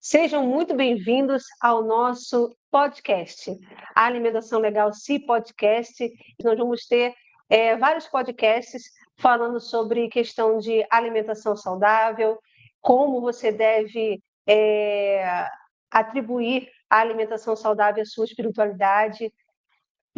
Sejam muito bem-vindos ao nosso podcast, a Alimentação Legal Si Podcast. Nós vamos ter vários podcasts falando sobre questão de alimentação saudável, como você deve atribuir a alimentação saudável à sua espiritualidade.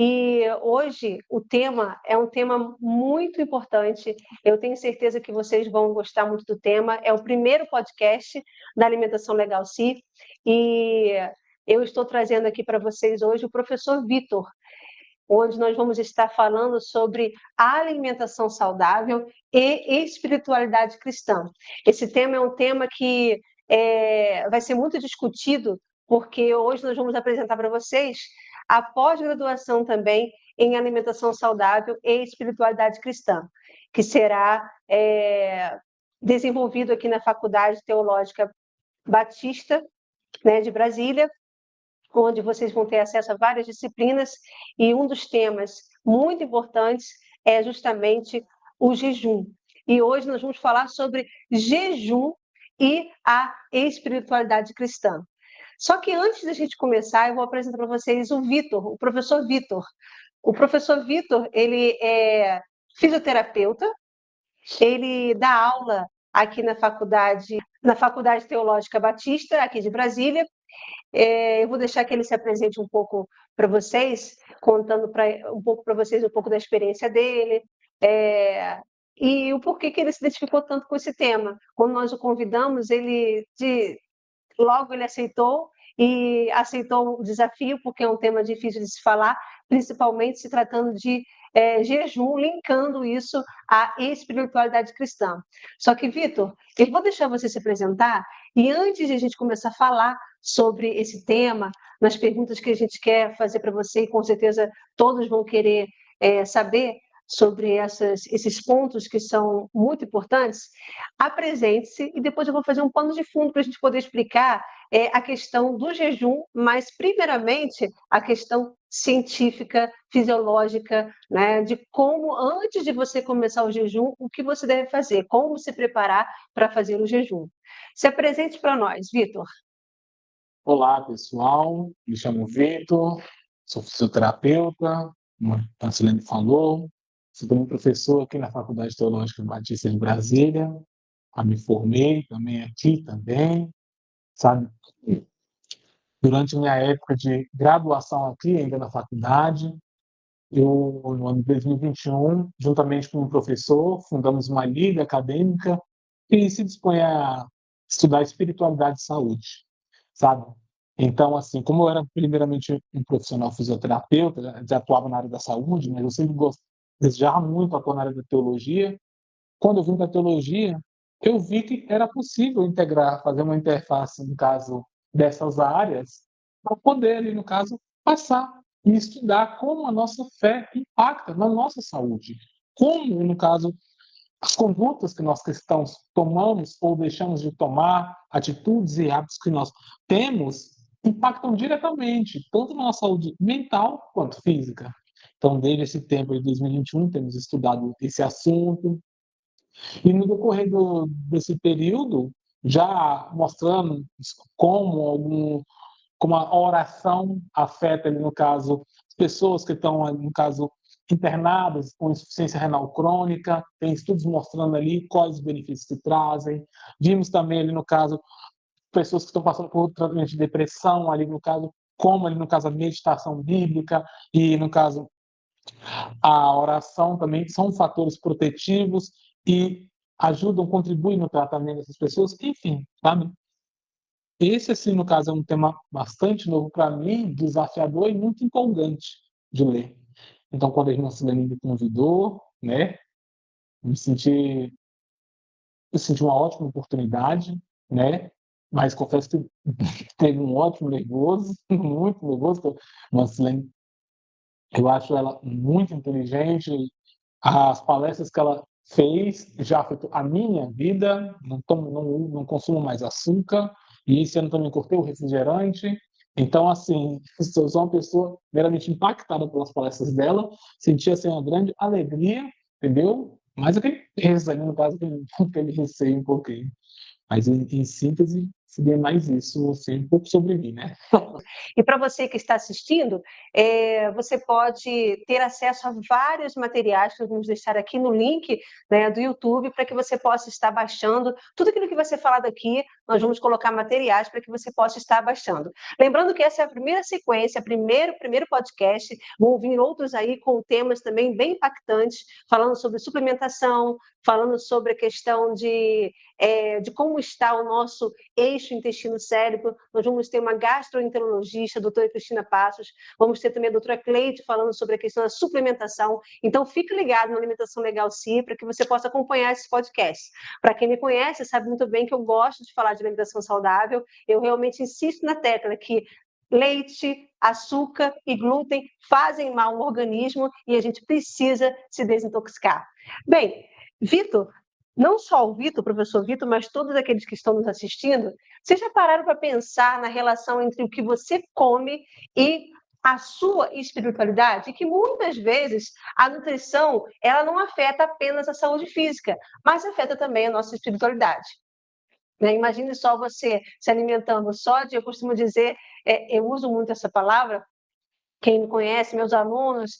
E hoje o tema é um tema muito importante. Eu tenho certeza que vocês vão gostar muito do tema. É o primeiro podcast da Alimentação Legal Si e eu estou trazendo aqui para vocês hoje o professor Vitor, onde nós vamos estar falando sobre alimentação saudável e espiritualidade cristã. Esse tema é um tema que vai ser muito discutido, porque hoje nós vamos apresentar para vocês a pós-graduação também em alimentação saudável e espiritualidade cristã, que será desenvolvido aqui na Faculdade Teológica Batista, né, de Brasília, onde vocês vão ter acesso a várias disciplinas, e um dos temas muito importantes é justamente o jejum. E hoje nós vamos falar sobre jejum e a espiritualidade cristã. Só que antes da gente começar, eu vou apresentar para vocês o Vitor, o professor Vitor. O professor Vitor, ele é fisioterapeuta, ele dá aula aqui na Faculdade Teológica Batista, aqui de Brasília. Eu vou deixar que ele se apresente um pouco para vocês, contando um pouco para vocês um pouco da experiência dele, e o porquê que ele se identificou tanto com esse tema. Quando nós o convidamos, logo ele aceitou, e aceitou o desafio, porque é um tema difícil de se falar, principalmente se tratando de jejum, linkando isso à espiritualidade cristã. Só que, Vitor, eu vou deixar você se apresentar, e antes de a gente começar a falar sobre esse tema, nas perguntas que a gente quer fazer para você, e com certeza todos vão querer saber sobre esses pontos que são muito importantes, apresente-se e depois eu vou fazer um pano de fundo para a gente poder explicar a questão do jejum, mas primeiramente a questão científica, fisiológica, né, de como, antes de você começar o jejum, o que você deve fazer, como se preparar para fazer o jejum. Se apresente para nós, Vitor. Olá, pessoal. Me chamo Vitor, sou fisioterapeuta, como a Silene falou. Sou também professor aqui na Faculdade Teológica Batista de Brasília. Me formei também aqui também, sabe? Durante minha época de graduação aqui, ainda na faculdade, no ano de 2021, juntamente com um professor, fundamos uma liga acadêmica que se dispõe a estudar espiritualidade e saúde, sabe? Então, assim, como eu era primeiramente um profissional fisioterapeuta, já atuava na área da saúde, mas eu sempre desejava muito atuar na área da teologia. Quando eu vim para a teologia, eu vi que era possível integrar, fazer uma interface, no caso, dessas áreas, para poder, ali, no caso, passar e estudar como a nossa fé impacta na nossa saúde. Como, no caso, as condutas que nós cristãos tomamos ou deixamos de tomar, atitudes e hábitos que nós temos, impactam diretamente tanto na nossa saúde mental quanto física. Então, desde esse tempo de 2021, temos estudado esse assunto, e no decorrer desse período, já mostrando como a oração afeta, ali, no caso, as pessoas que estão, no caso, internadas com insuficiência renal crônica, tem estudos mostrando ali quais os benefícios que trazem. Vimos também ali, no caso, pessoas que estão passando por tratamento de depressão, ali, no caso, como ali, no caso, a meditação bíblica e, no caso, a oração também são fatores protetivos e ajudam, contribuem no tratamento dessas pessoas, enfim, sabe? Esse, assim, no caso, é um tema bastante novo para mim, desafiador e muito empolgante de ler. Então, quando a irmã Silene me convidou, né, eu senti uma ótima oportunidade, né, mas confesso que teve um ótimo nervoso, muito nervoso, porque a irmã Silene, eu acho ela muito inteligente. As palestras que ela fez já afetou a minha vida. Não consumo mais açúcar, e esse ano também cortei o refrigerante. Então, assim, eu sou uma pessoa meramente impactada pelas palestras dela, senti, assim, uma grande alegria, entendeu? Mas aquele peso ali, no caso, aquele receio um pouquinho. Mas, em síntese, seria mais isso, assim, um pouco sobre mim, né? E para você que está assistindo, você pode ter acesso a vários materiais que nós vamos deixar aqui no link, né, do YouTube, para que você possa estar baixando. Tudo aquilo que vai ser falado aqui, nós vamos colocar materiais para que você possa estar baixando. Lembrando que essa é a primeira sequência, primeiro podcast, vão vir outros aí com temas também bem impactantes, falando sobre suplementação, falando sobre a questão de como está o nosso eixo intestino-cérebro. Nós vamos ter uma gastroenterologista, a doutora Cristina Passos, vamos ter também a doutora Cleide falando sobre a questão da suplementação. Então, fique ligado no Alimentação Legal Si, para que você possa acompanhar esse podcast. Para quem me conhece, sabe muito bem que eu gosto de falar de alimentação saudável, eu realmente insisto na tecla que leite, açúcar e glúten fazem mal ao organismo e a gente precisa se desintoxicar. Bem, Vitor, não só o Vitor, o professor Vitor, mas todos aqueles que estão nos assistindo, vocês já pararam para pensar na relação entre o que você come e a sua espiritualidade? Que muitas vezes a nutrição ela não afeta apenas a saúde física, mas afeta também a nossa espiritualidade. Né? Imagine só você se alimentando só de, eu costumo dizer, eu uso muito essa palavra, quem me conhece, meus alunos,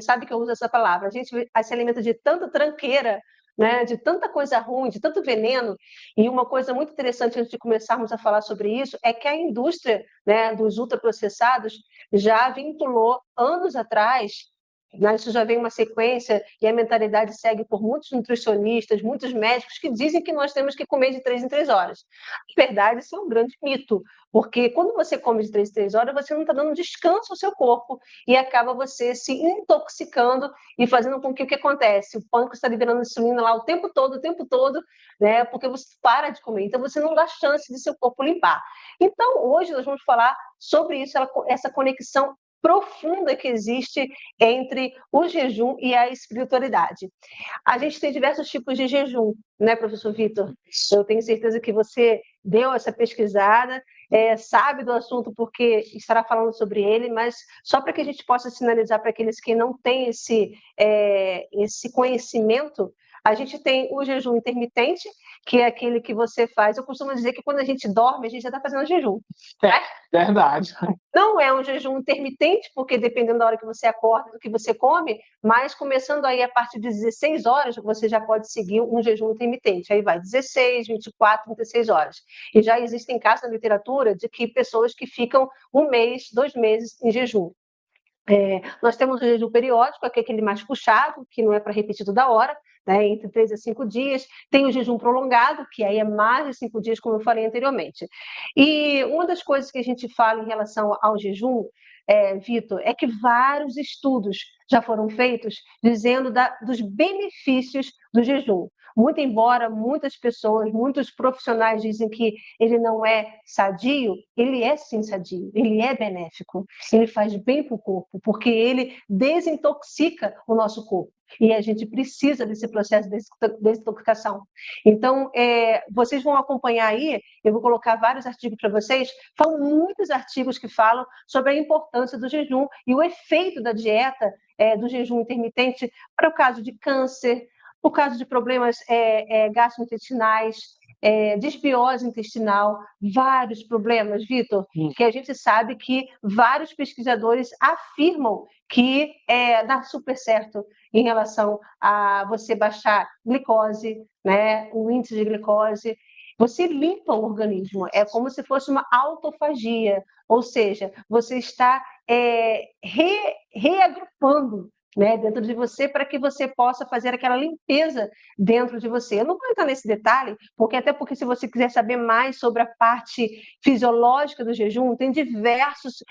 sabe que eu uso essa palavra. A gente se alimenta de tanta tranqueira, né, de tanta coisa ruim, de tanto veneno. E uma coisa muito interessante antes de começarmos a falar sobre isso é que a indústria, né, dos ultraprocessados já vinculou anos atrás, né, isso já vem uma sequência e a mentalidade segue por muitos nutricionistas, muitos médicos que dizem que nós temos que comer de 3 em 3 horas. Na verdade, isso é um grande mito, porque quando você come de 3 em 3 horas, você não está dando descanso ao seu corpo e acaba você se intoxicando e fazendo com que o que acontece? O pâncreas está liberando insulina lá o tempo todo, né? Porque você para de comer, então você não dá chance de seu corpo limpar. Então, hoje nós vamos falar sobre isso, essa conexão profunda que existe entre o jejum e a espiritualidade. A gente tem diversos tipos de jejum, né, professor Vitor? Eu tenho certeza que você deu essa pesquisada, sabe do assunto porque estará falando sobre ele, mas só para que a gente possa sinalizar para aqueles que não têm esse conhecimento, a gente tem o jejum intermitente, que é aquele que você faz. Eu costumo dizer que quando a gente dorme, a gente já está fazendo jejum. Né? Verdade. Não é um jejum intermitente, porque dependendo da hora que você acorda, do que você come, mas começando aí a partir de 16 horas, você já pode seguir um jejum intermitente. Aí vai 16, 24, 36 horas. E já existem casos na literatura de que pessoas que ficam 1 mês, 2 meses em jejum. Nós temos o jejum periódico, que é aquele mais puxado, que não é para repetir toda hora, né, entre 3 a 5 dias. Tem o jejum prolongado, que aí é mais de 5 dias, como eu falei anteriormente. E uma das coisas que a gente fala em relação ao jejum, Vitor, é que vários estudos já foram feitos dizendo dos benefícios do jejum. Muito embora muitas pessoas, muitos profissionais dizem que ele não é sadio, ele é sim sadio, ele é benéfico, ele faz bem para o corpo, porque ele desintoxica o nosso corpo. E a gente precisa desse processo de desintoxicação. Então, vocês vão acompanhar aí, eu vou colocar vários artigos para vocês, são muitos artigos que falam sobre a importância do jejum e o efeito da dieta do jejum intermitente para o caso de câncer, o caso de problemas gastrointestinais, desbiose intestinal, vários problemas, Vitor, que a gente sabe que vários pesquisadores afirmam que dá super certo em relação a você baixar glicose, né, o índice de glicose. Você limpa o organismo, é como se fosse uma autofagia, ou seja, você está reagrupando, né, dentro de você para que você possa fazer aquela limpeza dentro de você. Eu não vou entrar nesse detalhe, até porque se você quiser saber mais sobre a parte fisiológica do jejum, tem diversos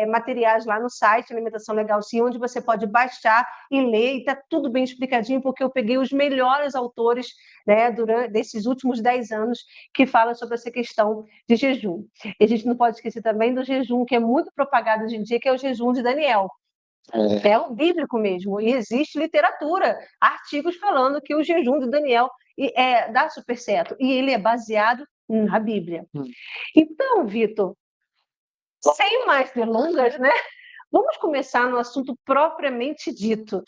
materiais lá no site Alimentação Legal Sim, onde você pode baixar e ler, e está tudo bem explicadinho, porque eu peguei os melhores autores, né, durante desses últimos 10 anos que falam sobre essa questão de jejum. E a gente não pode esquecer também do jejum, que é muito propagado hoje em dia, que é o jejum de Daniel. É o bíblico mesmo, e existe literatura, artigos falando que o jejum de Daniel dá super certo, e ele é baseado na Bíblia. Então, Vitor, sem mais delongas, né? Vamos começar no assunto propriamente dito.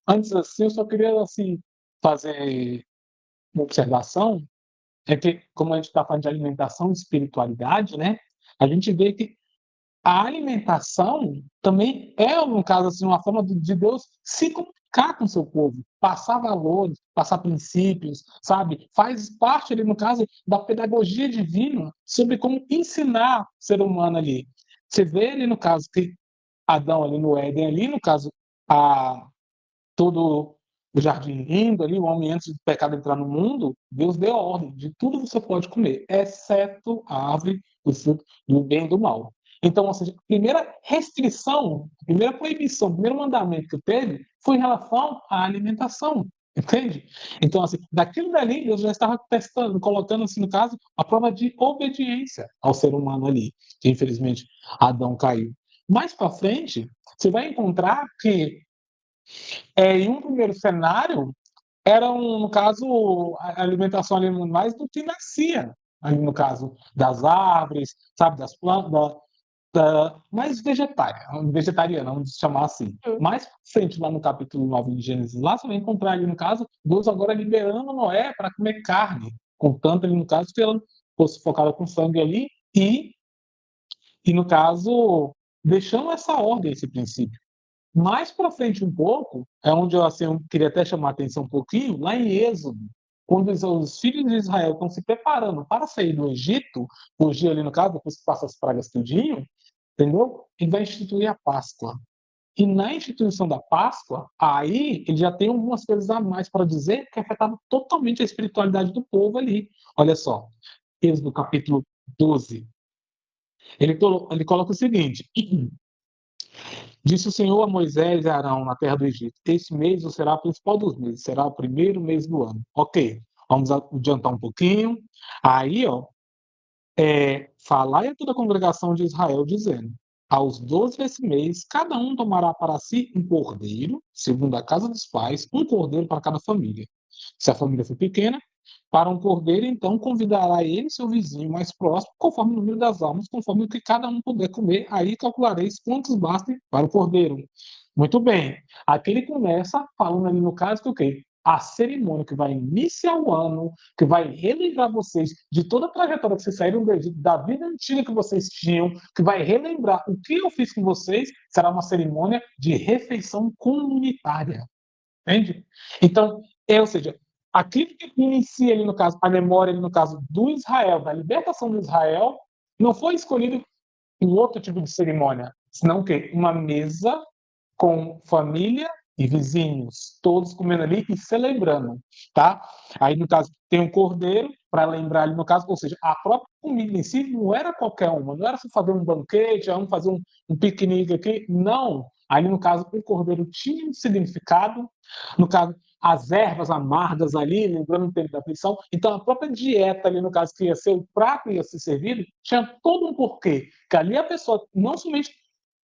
Antes, assim, eu só queria, assim, fazer uma observação. é que, como a gente está falando de alimentação e espiritualidade, né, a gente vê que a alimentação também é, no caso, assim, uma forma de Deus se comunicar com o seu povo, passar valores, passar princípios, sabe? Faz parte ali, no caso, da pedagogia divina sobre como ensinar o ser humano ali. Você vê ali, no caso, que Adão ali no Éden, ali, no caso, a, todo o jardim lindo ali, o homem antes do pecado entrar no mundo, Deus deu a ordem de tudo você pode comer, exceto a árvore do fruto do bem e do mal. Então, ou seja, a primeira restrição, a primeira proibição, o primeiro mandamento que teve foi em relação à alimentação, entende? Então, assim, daquilo dali, Deus já estava testando, colocando, assim, no caso, a prova de obediência ao ser humano ali, que infelizmente Adão caiu. Mais para frente, você vai encontrar que em um primeiro cenário, era, no caso, a alimentação ali mais do que nascia, ali no caso das árvores, sabe, das plantas, mais vegetariana, vamos chamar assim. Hum. Mais pra frente, lá no capítulo 9 de Gênesis, lá você vai encontrar ali, no caso, Deus agora liberando Noé para comer carne, contanto ali, no caso, que ela fosse focada com sangue ali, e no caso, deixando essa ordem, esse princípio. Mais para frente um pouco, é onde eu, assim, eu queria até chamar a atenção um pouquinho, lá em Êxodo, quando os filhos de Israel estão se preparando para sair do Egito, fugir ali no caso, depois que passa as pragas tudinho, entendeu? Ele vai instituir a Páscoa. E na instituição da Páscoa, aí ele já tem algumas coisas a mais para dizer que afetava totalmente a espiritualidade do povo ali. Olha só, Êxodo capítulo 12. Ele coloca o seguinte: Disse o Senhor a Moisés e a Arão na terra do Egito: Este mês será o principal dos meses, será o primeiro mês do ano. Ok, vamos adiantar um pouquinho. Aí, ó, falai a toda a congregação de Israel, dizendo: Aos 12 desse mês, cada um tomará para si um cordeiro, segundo a casa dos pais, um cordeiro para cada família. Se a família for pequena, para um cordeiro, então convidará ele seu vizinho mais próximo, conforme o número das almas, conforme o que cada um puder comer. Aí calculareis quantos bastem para o cordeiro. Muito bem. Aqui ele começa falando ali no caso que o quê? A cerimônia que vai iniciar o ano, que vai relembrar vocês de toda a trajetória que vocês saíram do Egito, da vida antiga que vocês tinham, que vai relembrar o que eu fiz com vocês, será uma cerimônia de refeição comunitária. Entende? Então, ou seja, aquilo que inicia ali no caso, a memória ali no caso do Israel, da libertação do Israel, não foi escolhido um outro tipo de cerimônia, senão o quê? Uma mesa com família e vizinhos, todos comendo ali e celebrando, tá? Aí, no caso, tem um cordeiro, para lembrar ali, no caso, ou seja, a própria comida em si não era qualquer uma, não era só fazer um banquete, vamos fazer um piquenique aqui, não. Ali, no caso, o cordeiro tinha um significado, no caso, as ervas amargas ali, lembrando o tempo da aflição, então a própria dieta ali, no caso, que ia ser o prato ia ser servido, tinha todo um porquê, que ali a pessoa não somente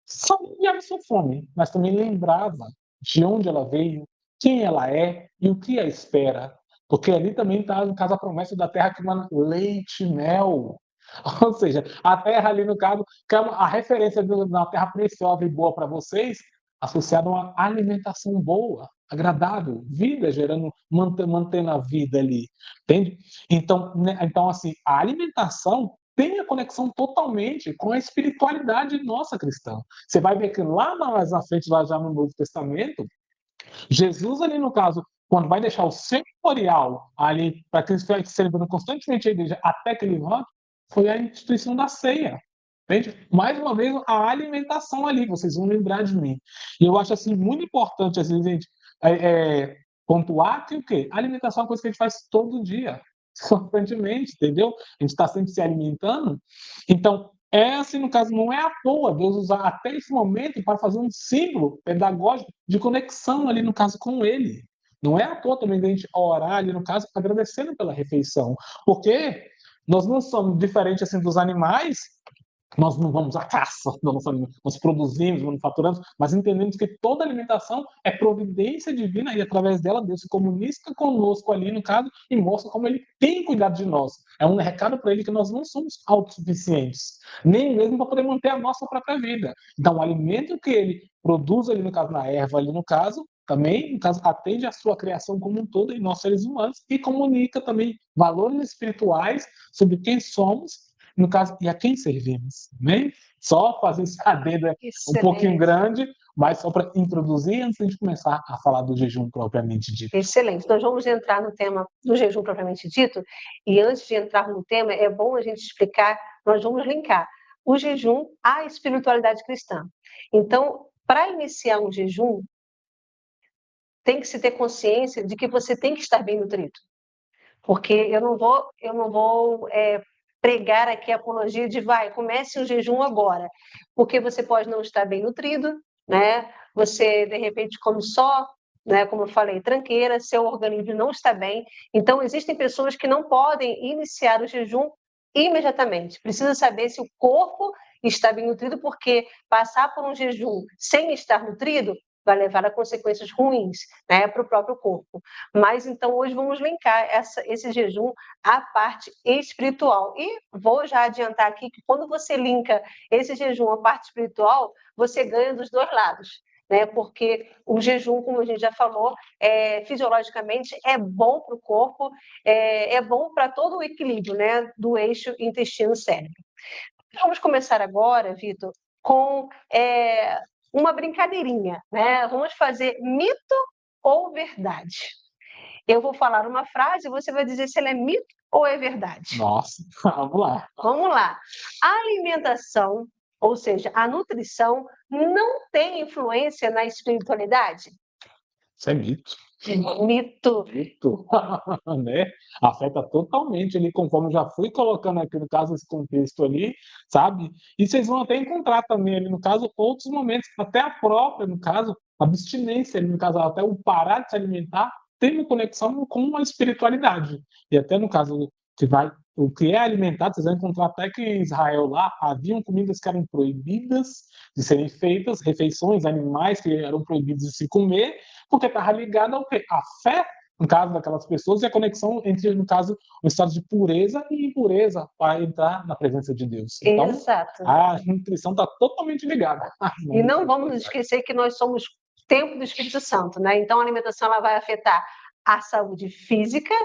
sabia a sua fome, mas também lembrava de onde ela veio, quem ela é e o que a espera. Porque ali também está, no caso, a promessa da terra que manda leite e mel. Ou seja, a terra ali, no caso, que é a referência da terra preciosa e boa para vocês, associada a uma alimentação boa, agradável, vida gerando, mantendo a vida ali, entende? Então, né, então, assim, a alimentação tem a conexão totalmente com a espiritualidade nossa cristã. Você vai ver que lá mais na frente, lá já no Novo Testamento, Jesus ali no caso, quando vai deixar o seu memorial ali para que eles fiquem celebrando constantemente a igreja até que ele volte, foi a instituição da ceia. Entende? Mais uma vez, a alimentação ali, vocês vão lembrar de mim. E eu acho assim muito importante assim, gente, pontuar que o quê? A alimentação é uma coisa que a gente faz todo dia, constantemente, entendeu? A gente está sempre se alimentando. Então, assim, no caso, não é à toa Deus usar até esse momento para fazer um símbolo pedagógico de conexão ali, no caso, com Ele. Não é à toa também a gente orar ali, no caso, agradecendo pela refeição. Porque nós não somos diferentes assim dos animais, nós não vamos à caça, nós produzimos, manufaturamos, mas entendemos que toda alimentação é providência divina e através dela Deus se comunica conosco ali, no caso, e mostra como Ele tem cuidado de nós. É um recado para Ele que nós não somos autossuficientes, nem mesmo para poder manter a nossa própria vida. Então, o alimento que Ele produz ali, no caso, na erva, ali no caso, também, no caso, atende à sua criação como um todo em nós seres humanos e comunica também valores espirituais sobre quem somos, no caso, e a quem servimos, né? Só fazer esse adendo um pouquinho Excelente. grande, mas só para introduzir antes de começar a falar do jejum propriamente dito. Excelente. Nós vamos entrar no tema do jejum propriamente dito, e antes de entrar no tema, é bom a gente explicar, nós vamos linkar o jejum à espiritualidade cristã. Então, para iniciar um jejum, tem que se ter consciência de que você tem que estar bem nutrido. Porque eu não vou pregar aqui a apologia de comece o jejum agora, porque você pode não estar bem nutrido, né? Você de repente come só, né? Como eu falei, tranqueira, seu organismo não está bem. Então existem pessoas que não podem iniciar o jejum imediatamente. Precisa saber se o corpo está bem nutrido, porque passar por um jejum sem estar nutrido vai levar a consequências ruins, né, para o próprio corpo. Mas então hoje vamos linkar esse jejum à parte espiritual. E vou já adiantar aqui que quando você linka esse jejum à parte espiritual, você ganha dos dois lados. Né? Porque o jejum, como a gente já falou, fisiologicamente é bom para o corpo, é bom para todo o equilíbrio, né, do eixo intestino-cérebro. Vamos começar agora, Vitor, com uma brincadeirinha, né? Vamos fazer mito ou verdade. Eu vou falar uma frase e você vai dizer se ela é mito ou é verdade. Nossa, vamos lá. Vamos lá. A alimentação, ou seja, a nutrição, não tem influência na espiritualidade? Isso é mito. Mito. Mito. Né? Afeta totalmente ali, conforme eu já fui colocando aqui, no caso, esse contexto ali, sabe? E vocês vão até encontrar também ali, no caso, outros momentos, até a própria, no caso, abstinência, ali, no caso, até o parar de se alimentar, tem uma conexão com a espiritualidade. E até no caso, o que é alimentado, vocês vão encontrar até que em Israel lá haviam comidas que eram proibidas de serem feitas, refeições, animais que eram proibidos de se comer, porque estava ligado ao quê? A fé, no caso daquelas pessoas, e a conexão entre, no caso, o estado de pureza e impureza para entrar na presença de Deus. Então, Exato. a nutrição está totalmente ligada. E não vamos esquecer que nós somos templo do Espírito Santo, né? Então, a alimentação ela vai afetar a saúde física,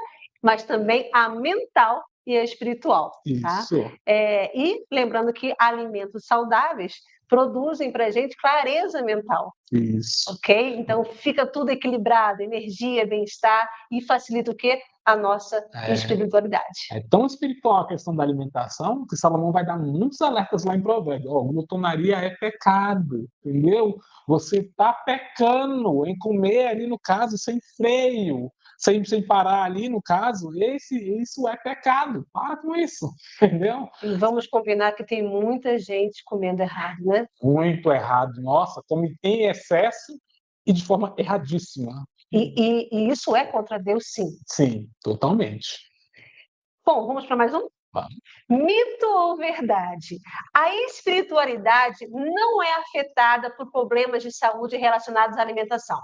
mas também a mental e a espiritual. Tá? Isso. E lembrando que alimentos saudáveis produzem para a gente clareza mental. Isso. Ok? Então fica tudo equilibrado, energia, bem-estar e facilita o quê? A nossa espiritualidade. É tão espiritual a questão da alimentação que Salomão vai dar muitos alertas lá em Provérbios. Glutonaria é pecado, entendeu? Você está pecando em comer ali, no caso, sem freio, sem parar ali, no caso, isso é pecado. Para com isso, entendeu? E vamos combinar que tem muita gente comendo errado, né? Muito errado. Nossa, come em excesso e de forma erradíssima. E isso é contra Deus, sim. Sim, totalmente. Bom, vamos para mais um? Vamos. Mito ou verdade? A espiritualidade não é afetada por problemas de saúde relacionados à alimentação.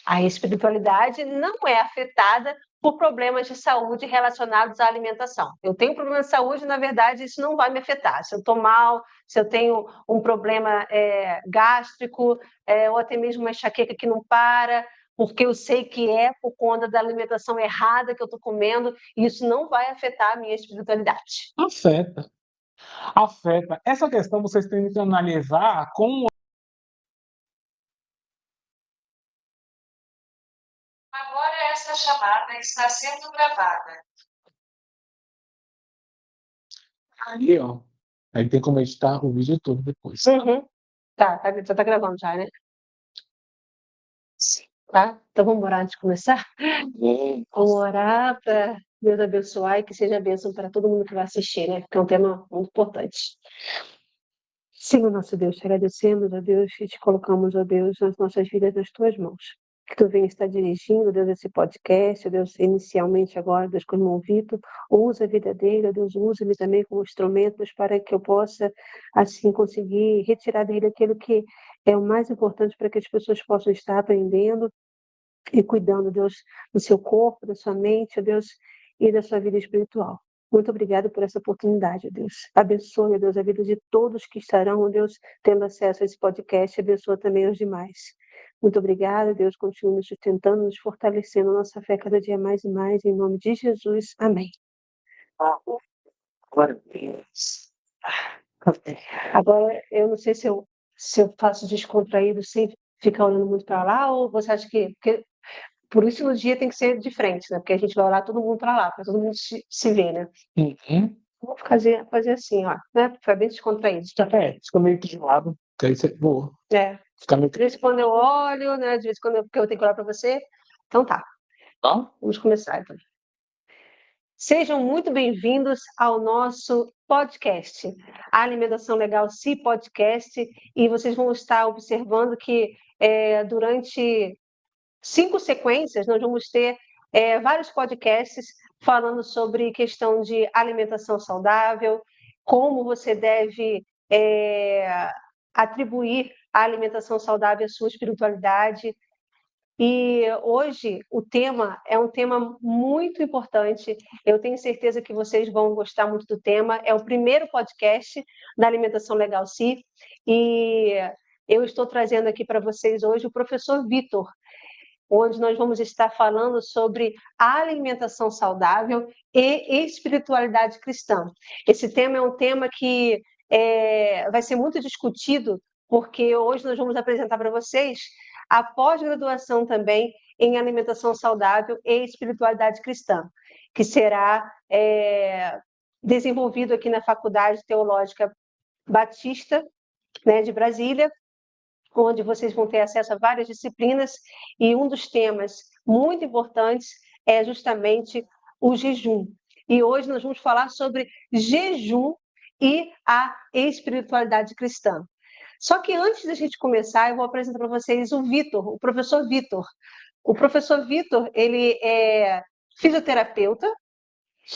A espiritualidade não é afetada por problemas de saúde relacionados à alimentação. Eu tenho problema de saúde, na verdade, isso não vai me afetar. Se eu estou mal, se eu tenho um problema gástrico, ou até mesmo uma enxaqueca que não para, porque eu sei que é por conta da alimentação errada que eu estou comendo, isso não vai afetar a minha espiritualidade. Afeta. Afeta. Essa questão vocês têm que analisar com Agora esta chamada está sendo gravada. aí, ó. Aí tem como editar o vídeo todo depois. Uhum. Já tá gravando já, né? Tá? Então vamos orar antes de começar? Vamos orar para Deus abençoar e que seja bênção para todo mundo que vai assistir, né? Porque é um tema muito importante. Senhor nosso Deus, te agradecemos, ó Deus, e te colocamos, ó Deus, nas nossas vidas nas tuas mãos. Que tu venha estar dirigindo, Deus, esse podcast, ó Deus, inicialmente agora, Deus, com o irmão Vitor, usa a vida dele, ó Deus, usa-me também como instrumento, Deus, para que eu possa, assim, conseguir retirar dele aquilo que é o mais importante para que as pessoas possam estar aprendendo e cuidando, Deus, do seu corpo, da sua mente, ó Deus, e da sua vida espiritual. Muito obrigada por essa oportunidade, Deus. Abençoe, Deus, a vida de todos que estarão, Deus, tendo acesso a esse podcast. Abençoa também os demais. Muito obrigada, Deus. Continue nos sustentando, nos fortalecendo a nossa fé cada dia mais e mais. Em nome de Jesus. Amém. Glória a Deus. Agora, eu não sei se eu faço descontraído sem ficar olhando muito para lá, ou você acha que... Porque, por isso, no dia tem que ser de frente, né? Porque a gente vai olhar todo mundo para lá, para todo mundo se ver, né? Uhum. Vou fazer assim, ó, né? Ficar bem descontraído. Fica meio que de lado, que aí você voa. É. Fica meio De vez em quando eu olho, né? De vez em quando porque eu tenho que olhar para você. Então tá, tá? vamos começar então. Sejam muito bem-vindos ao nosso podcast, a Alimentação Legal Se Podcast, e vocês vão estar observando que durante 5 sequências nós vamos ter vários podcasts falando sobre questão de alimentação saudável, como você deve atribuir a alimentação saudável à sua espiritualidade. E hoje o tema é um tema muito importante. Eu tenho certeza que vocês vão gostar muito do tema. É o primeiro podcast da Alimentação Legal Si. E eu estou trazendo aqui para vocês hoje o professor Vitor, onde nós vamos estar falando sobre alimentação saudável e espiritualidade cristã. Esse tema é um tema que vai ser muito discutido, porque hoje nós vamos apresentar para vocês a pós-graduação também em alimentação saudável e espiritualidade cristã, que será desenvolvido aqui na Faculdade Teológica Batista, né, de Brasília, onde vocês vão ter acesso a várias disciplinas, e um dos temas muito importantes é justamente o jejum. E hoje nós vamos falar sobre jejum e a espiritualidade cristã. Só que antes da gente começar, eu vou apresentar para vocês o Vitor, o professor Vitor. O professor Vitor, ele é fisioterapeuta,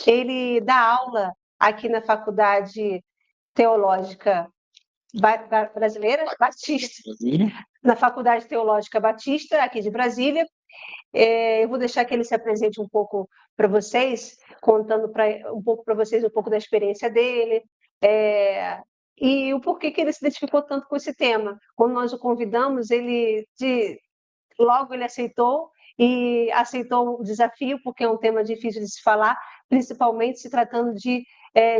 ele dá aula aqui na Faculdade Teológica Brasileira, Batista, na Faculdade Teológica Batista, aqui de Brasília. Eu vou deixar que ele se apresente um pouco para vocês, contando um pouco para vocês um pouco da experiência dele, e o porquê que ele se identificou tanto com esse tema. Quando nós o convidamos, logo ele aceitou, e aceitou o desafio, porque é um tema difícil de se falar, principalmente se tratando de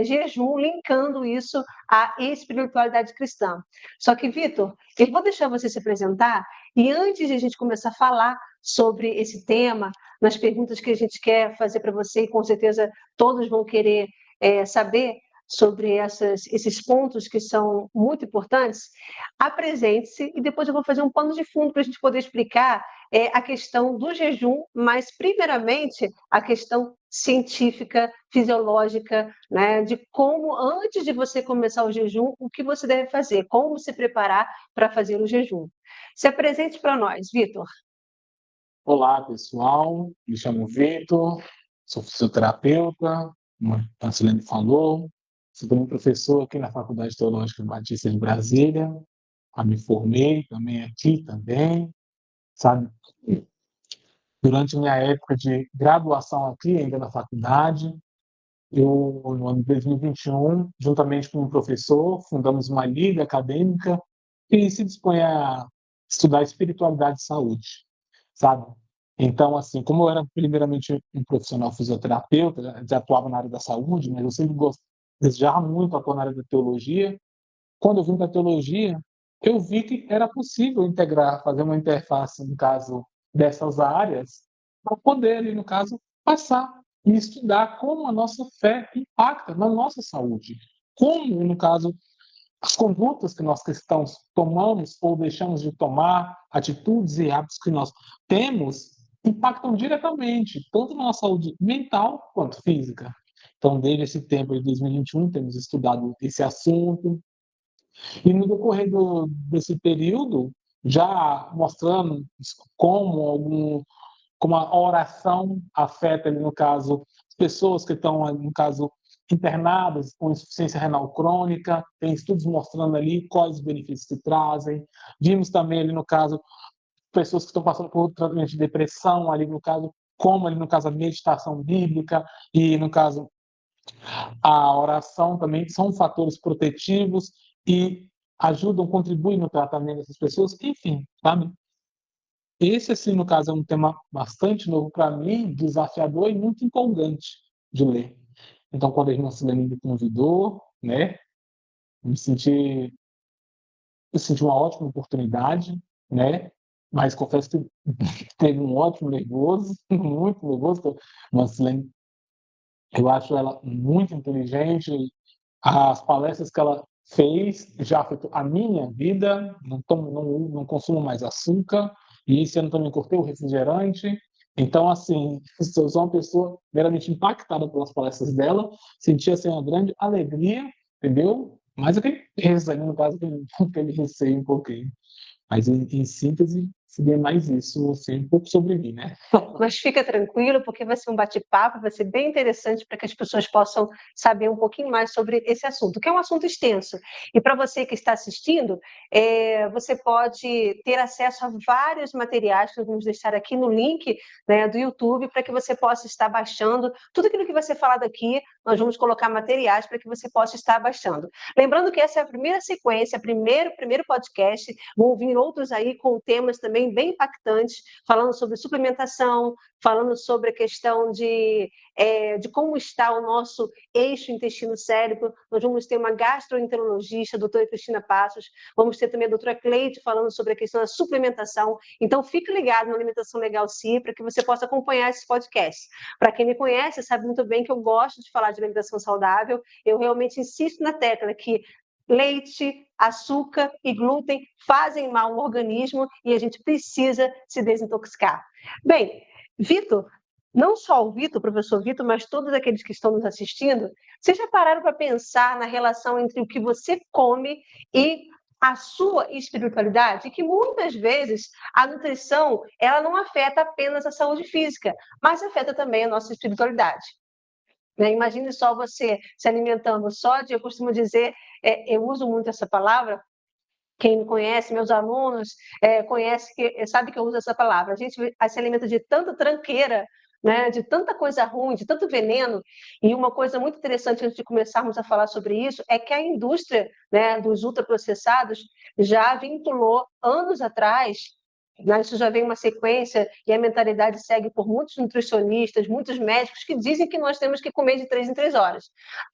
jejum, linkando isso à espiritualidade cristã. Só que, Vitor, eu vou deixar você se apresentar, e antes de a gente começar a falar sobre esse tema, nas perguntas que a gente quer fazer para você, e com certeza todos vão querer saber sobre esses pontos que são muito importantes, apresente-se, e depois eu vou fazer um pano de fundo para a gente poder explicar a questão do jejum, mas primeiramente a questão científica, fisiológica, né, de como, antes de você começar o jejum, o que você deve fazer, como se preparar para fazer o jejum. Se apresente para nós, Vitor. Olá, pessoal. Me chamo Vitor, sou fisioterapeuta, como a Silene falou. Sou também professor aqui na Faculdade Teológica Batista de Brasília. Me formei também aqui também, sabe? Durante minha época de graduação aqui, ainda na faculdade, no ano de 2021, juntamente com um professor, fundamos uma liga acadêmica que se dispõe a estudar espiritualidade e saúde, sabe? Então, assim, como eu era primeiramente um profissional fisioterapeuta, já atuava na área da saúde, mas eu sempre desejava muito atuar na área da teologia. Quando eu vim para a teologia, eu vi que era possível integrar, fazer uma interface, no caso, dessas áreas, para poder, ali, no caso, passar e estudar como a nossa fé impacta na nossa saúde. Como, no caso, as condutas que nós cristãos tomamos ou deixamos de tomar, atitudes e hábitos que nós temos, impactam diretamente, tanto na nossa saúde mental quanto física. Então, desde esse tempo de 2021, temos estudado esse assunto, e no decorrer desse período, já mostrando como a oração afeta, ali, no caso, as pessoas que estão, no caso, internadas com insuficiência renal crônica, tem estudos mostrando ali quais os benefícios que trazem. Vimos também ali, no caso, pessoas que estão passando por tratamento de depressão, ali, no caso, como ali, no caso, a meditação bíblica e, no caso, A oração também são fatores protetivos e ajudam, contribuem no tratamento dessas pessoas, enfim, sabe? Esse, assim, no caso, é um tema bastante novo para mim, desafiador e muito empolgante de ler. Então, quando a irmã Silene me convidou, né, me senti eu senti uma ótima oportunidade, né, mas confesso que teve um ótimo nervoso, muito nervoso, porque a irmã Silene, eu acho ela muito inteligente, as palestras que ela fez já afetou a minha vida, não consumo mais açúcar, e esse ano também cortei o refrigerante. Então, assim, eu sou uma pessoa meramente impactada pelas palestras dela, senti, assim, uma grande alegria, entendeu? Mas aquele peso ali, no caso, aquele receio um pouquinho. Mas, em síntese, seria mais isso, assim, um pouco sobre mim, né? Mas fica tranquilo, porque vai ser um bate-papo, vai ser bem interessante para que as pessoas possam saber um pouquinho mais sobre esse assunto, que é um assunto extenso. E para você que está assistindo, você pode ter acesso a vários materiais que nós vamos deixar aqui no link, né, do YouTube, para que você possa estar baixando tudo aquilo que vai ser falado aqui. Nós vamos colocar materiais para que você possa estar baixando. Lembrando que essa é a primeira sequência, primeiro podcast. Vão vir outros aí com temas também bem impactantes, falando sobre suplementação, falando sobre a questão de como está o nosso eixo intestino-cérebro. Nós vamos ter uma gastroenterologista, a doutora Cristina Passos, vamos ter também a doutora Cleide falando sobre a questão da suplementação. Então, fique ligado no Alimentação Legal Si, para que você possa acompanhar esse podcast. Para quem me conhece, sabe muito bem que eu gosto de falar de alimentação saudável, eu realmente insisto na tecla que leite, açúcar e glúten fazem mal ao organismo e a gente precisa se desintoxicar. Bem, Vitor, não só o Vitor, o professor Vitor, mas todos aqueles que estão nos assistindo, vocês já pararam para pensar na relação entre o que você come e a sua espiritualidade? Que muitas vezes a nutrição ela não afeta apenas a saúde física, mas afeta também a nossa espiritualidade. Né? Imagine só você se alimentando só de, eu costumo dizer, eu uso muito essa palavra, quem me conhece, meus alunos, sabe que eu uso essa palavra. A gente se alimenta de tanta tranqueira, né, de tanta coisa ruim, de tanto veneno. E uma coisa muito interessante, antes de começarmos a falar sobre isso, é que a indústria, né, dos ultraprocessados já vinculou, anos atrás, né, isso já vem uma sequência e a mentalidade segue por muitos nutricionistas, muitos médicos que dizem que nós temos que comer de 3 em 3 horas.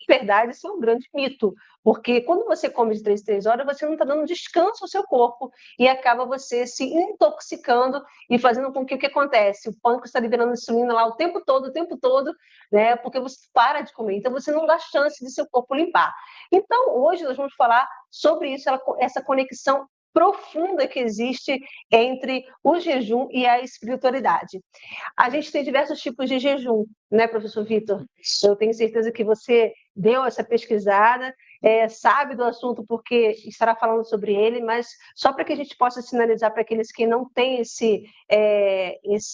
Na verdade, isso é um grande mito, porque quando você come de 3 em 3 horas, você não está dando descanso ao seu corpo e acaba você se intoxicando e fazendo com que o que acontece? O pâncreas está liberando insulina lá o tempo todo, né, porque você para de comer, então você não dá chance de seu corpo limpar. Então, hoje nós vamos falar sobre isso, essa conexão profunda que existe entre o jejum e a espiritualidade. A gente tem diversos tipos de jejum, né, professor Vitor? Eu tenho certeza que você deu essa pesquisada, sabe do assunto porque estará falando sobre ele, mas só para que a gente possa sinalizar para aqueles que não têm esse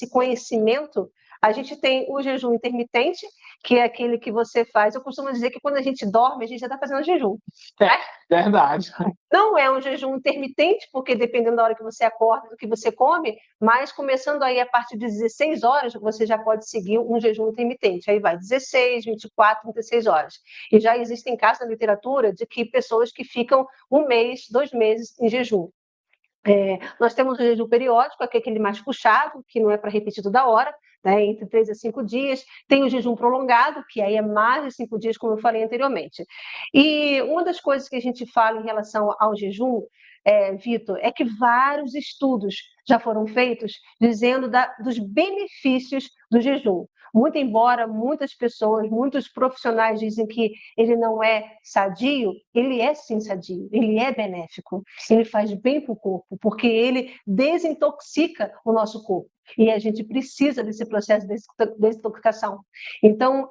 conhecimento, a gente tem o jejum intermitente, que é aquele que você faz. Eu costumo dizer que quando a gente dorme, a gente já está fazendo jejum. Né? Verdade. Não é um jejum intermitente, porque dependendo da hora que você acorda, do que você come, mas começando aí a partir de 16 horas, você já pode seguir um jejum intermitente. Aí vai 16, 24, 36 horas. E já existem casos na literatura de que pessoas que ficam 1 mês, 2 meses em jejum. Nós temos o jejum periódico, que é aquele mais puxado, que não é para repetir toda hora, né, entre 3 a 5 dias. Tem o jejum prolongado, que aí é mais de 5 dias, como eu falei anteriormente. E uma das coisas que a gente fala em relação ao jejum, Vitor, é que vários estudos já foram feitos dizendo dos benefícios do jejum. Muito embora muitas pessoas, muitos profissionais dizem que ele não é sadio, ele é sim sadio, ele é benéfico, ele faz bem para o corpo, porque ele desintoxica o nosso corpo. E a gente precisa desse processo de desintoxicação. Então,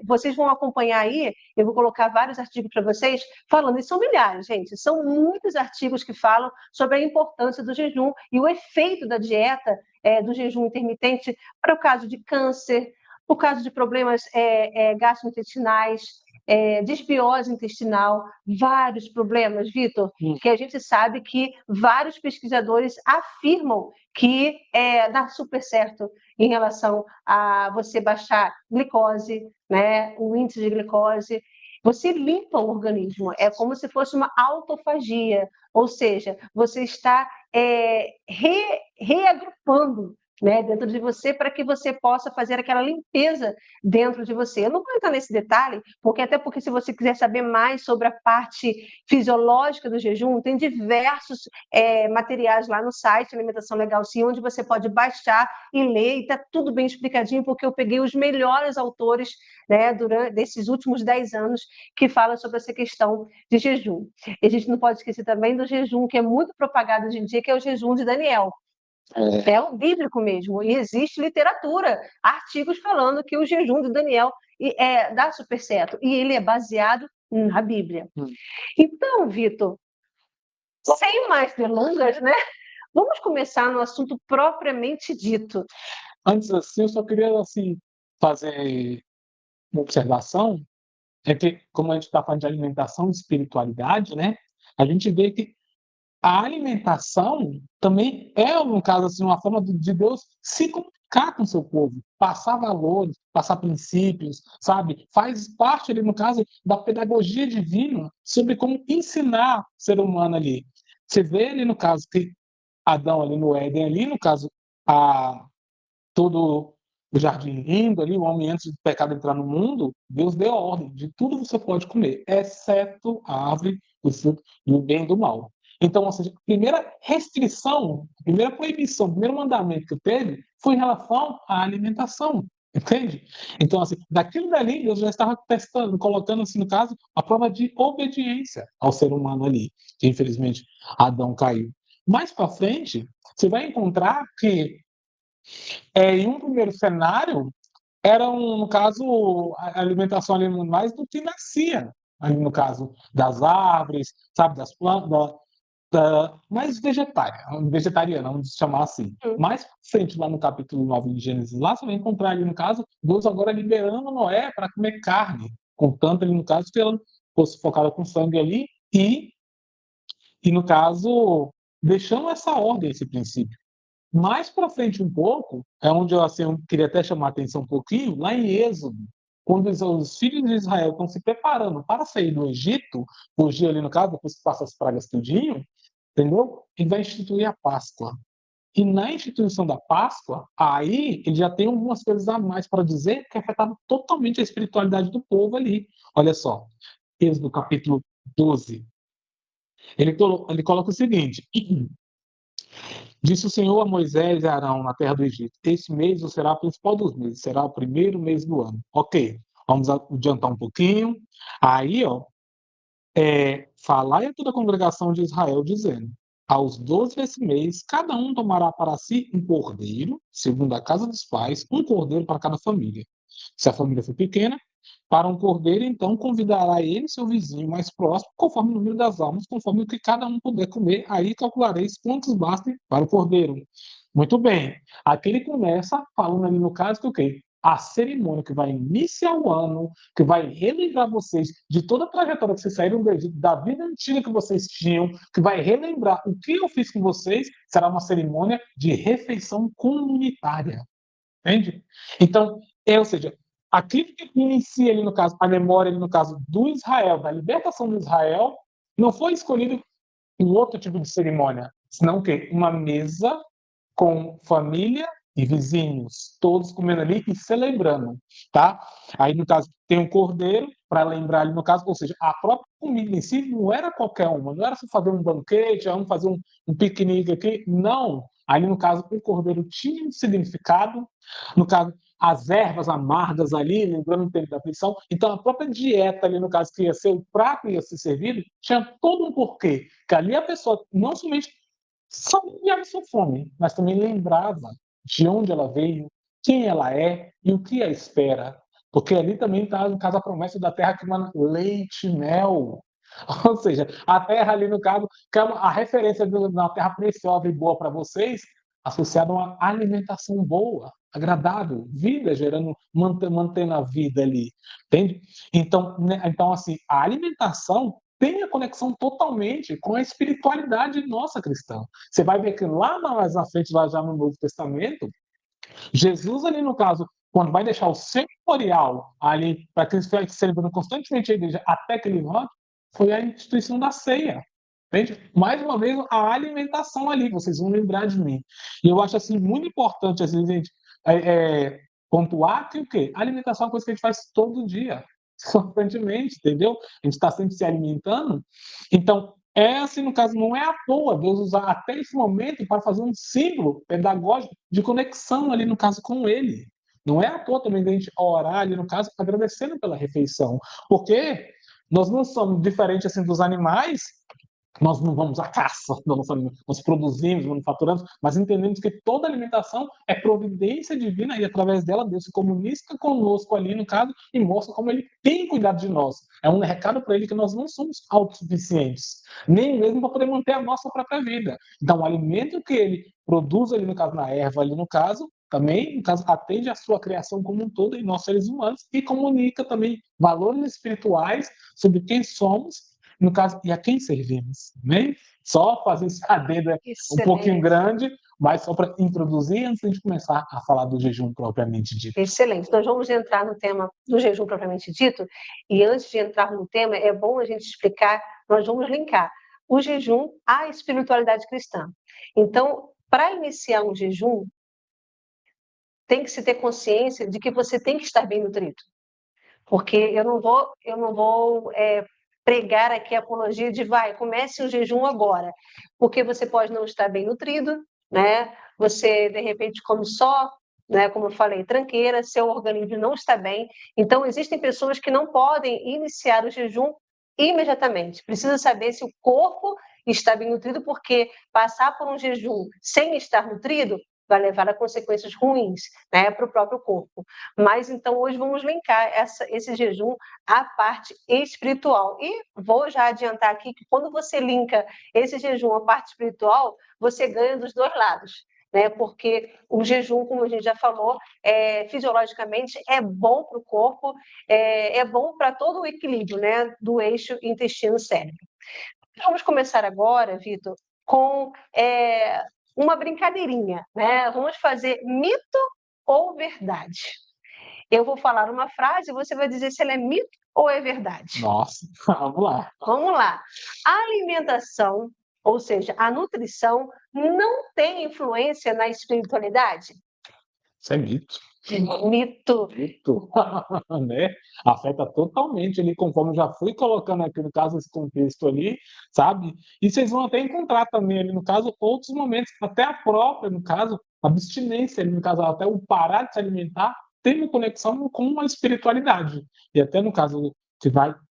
vocês vão acompanhar aí, eu vou colocar vários artigos para vocês, falando, e são milhares, gente, são muitos artigos que falam sobre a importância do jejum e o efeito da dieta, do jejum intermitente para o caso de câncer, o caso de problemas gastrointestinais, desbiose intestinal, vários problemas, Vitor, que a gente sabe que vários pesquisadores afirmam que dá super certo em relação a você baixar glicose, né, o índice de glicose. Você limpa o organismo, é como se fosse uma autofagia, ou seja, você está reagrupando, né, dentro de você, para que você possa fazer aquela limpeza dentro de você. Eu não vou entrar nesse detalhe, porque se você quiser saber mais sobre a parte fisiológica do jejum, tem diversos materiais lá no site Alimentação Legal Sim, onde você pode baixar e ler, e está tudo bem explicadinho, porque eu peguei os melhores autores, né, durante desses últimos 10 anos que falam sobre essa questão de jejum. E a gente não pode esquecer também do jejum, que é muito propagado hoje em dia, que é o jejum de Daniel. É o bíblico mesmo, e existe literatura, artigos falando que o jejum de Daniel dá super certo, e ele é baseado na Bíblia. Então, Vitor, sem mais delongas, né? Vamos começar no assunto propriamente dito. Antes, assim, eu só queria assim, fazer uma observação, é que, como a gente está falando de alimentação e espiritualidade, né? A gente vê que a alimentação também é, no caso, assim, uma forma de Deus se comunicar com o seu povo, passar valores, passar princípios, sabe? Faz parte ali, no caso, da pedagogia divina sobre como ensinar o ser humano ali. Você vê ali, no caso, que Adão ali no Éden, ali, no caso, a todo o jardim lindo ali, o homem antes do pecado entrar no mundo, Deus deu a ordem de tudo você pode comer, exceto a árvore do fruto do bem e do mal. Então, ou seja, a primeira restrição, a primeira proibição, o primeiro mandamento que teve foi em relação à alimentação, entende? Então, assim, daquilo dali, Deus já estava testando, colocando, assim, no caso, a prova de obediência ao ser humano ali, que infelizmente Adão caiu. Mais para frente, você vai encontrar que em um primeiro cenário, no caso, a alimentação ali mais do que nascia, ali no caso das árvores, sabe, das plantas, mais vegetariana, vamos chamar assim. Mais frente, lá no capítulo 9 de Gênesis, lá você vai encontrar ali, no caso, Deus agora liberando Noé para comer carne, contanto ali, no caso, que ela fosse focada com sangue ali, e no caso, deixando essa ordem, esse princípio. Mais para frente um pouco, é onde eu queria até chamar a atenção um pouquinho, lá em Êxodo, quando os filhos de Israel estão se preparando para sair do Egito, fugir ali no caso, depois que passa as pragas tudinho, entendeu? Ele vai instituir a Páscoa. E na instituição da Páscoa, aí ele já tem algumas coisas a mais para dizer que afetava totalmente a espiritualidade do povo ali. Olha só, Êxodo capítulo 12. Ele coloca o seguinte: disse o Senhor a Moisés e a Arão na terra do Egito: Este mês será o principal dos meses, será o primeiro mês do ano. Ok, vamos adiantar um pouquinho. Aí, falai a toda a congregação de Israel, dizendo: aos 12 desse mês, cada um tomará para si um cordeiro, segundo a casa dos pais, um cordeiro para cada família. Se a família for pequena, para um cordeiro, então convidará ele seu vizinho mais próximo, conforme o número das almas, conforme o que cada um puder comer. Aí calculareis quantos bastem para o cordeiro. Muito bem. Aqui ele começa falando ali no caso que o quê? A cerimônia que vai iniciar o ano, que vai relembrar vocês de toda a trajetória que vocês saíram do Egito, da vida antiga que vocês tinham, que vai relembrar o que eu fiz com vocês, será uma cerimônia de refeição comunitária. Entende? Então, ou seja, aquilo que inicia ali no caso, a memória ali no caso do Israel, da libertação do Israel, não foi escolhido um outro tipo de cerimônia, senão o quê? Uma mesa com família e vizinhos, todos comendo ali e celebrando, tá? Aí, no caso, tem um cordeiro, para lembrar ali, no caso, ou seja, a própria comida em si não era qualquer uma, não era só fazer um banquete, vamos fazer um piquenique aqui, não. Ali, no caso, o cordeiro tinha um significado, no caso, as ervas amargas ali, lembrando o tempo da aflição, então a própria dieta ali, no caso, que ia ser o prato que ia ser servido, tinha todo um porquê, que ali a pessoa não somente saciava sua fome, mas também lembrava de onde ela veio, quem ela é e o que a espera. Porque ali também está, no caso, a promessa da terra que manda leite e mel. Ou seja, a terra ali, no caso, que é a referência da terra preciosa e boa para vocês, associada a uma alimentação boa. agradável, vida gerando, mantendo a vida ali, entende? Então, né, então assim, a alimentação tem a conexão totalmente com a espiritualidade nossa cristã. Você vai ver que lá mais na frente, lá já no Novo Testamento, Jesus ali no caso, quando vai deixar o seu memorial ali para que ele celebrando constantemente a igreja até que ele volte, foi a instituição da ceia. Entende? Mais uma vez, a alimentação ali, vocês vão lembrar de mim. E eu acho assim muito importante, assim, gente, pontuar que o quê? A alimentação é uma coisa que a gente faz todo dia, constantemente, entendeu? A gente está sempre se alimentando. Então, assim, no caso, não é à toa Deus usar até esse momento para fazer um símbolo pedagógico de conexão ali, no caso, com Ele. Não é à toa também a gente orar ali, no caso, agradecendo pela refeição. Porque nós não somos diferentes assim dos animais, nós não vamos à caça, nós produzimos, manufaturamos, mas entendemos que toda alimentação é providência divina e através dela Deus se comunica conosco ali, no caso, e mostra como ele tem cuidado de nós. É um recado para ele que nós não somos autossuficientes, nem mesmo para poder manter a nossa própria vida. Então, o alimento que ele produz ali, no caso, na erva, ali no caso, também, no caso, atende à sua criação como um todo em nós seres humanos e comunica também valores espirituais sobre quem somos, no caso, e a quem servimos, né? Só fazer esse adendo um pouquinho grande, mas só para introduzir antes de a gente começar a falar do jejum propriamente dito. Excelente. Nós vamos entrar no tema do jejum propriamente dito, e antes de entrar no tema, é bom a gente explicar, nós vamos linkar o jejum à espiritualidade cristã. Então, para iniciar um jejum, tem que se ter consciência de que você tem que estar bem nutrido. Porque eu não vou pregar aqui a apologia de comece o jejum agora, porque você pode não estar bem nutrido, né? Você, de repente, come só, né, como eu falei, tranqueira, seu organismo não está bem. Então, existem pessoas que não podem iniciar o jejum imediatamente. Precisa saber se o corpo está bem nutrido, porque passar por um jejum sem estar nutrido vai levar a consequências ruins, né, para o próprio corpo. Mas, então, hoje vamos linkar esse jejum à parte espiritual. E vou já adiantar aqui que quando você linka esse jejum à parte espiritual, você ganha dos dois lados, né? Porque o jejum, como a gente já falou, fisiologicamente é bom para o corpo, é bom para todo o equilíbrio, né, do eixo intestino-cérebro. Vamos começar agora, Vitor, com uma brincadeirinha, né? Vamos fazer mito ou verdade? Eu vou falar uma frase e você vai dizer se ela é mito ou é verdade. Nossa, vamos lá. Vamos lá. A alimentação, ou seja, a nutrição, não tem influência na espiritualidade? Isso é mito. Mito. Mito. Né? Afeta totalmente ali, conforme eu já fui colocando aqui, no caso, esse contexto ali, sabe? E vocês vão até encontrar também ali, no caso, outros momentos, até a própria, no caso, abstinência ali, no caso, até o parar de se alimentar, tem uma conexão com a espiritualidade. E até no caso,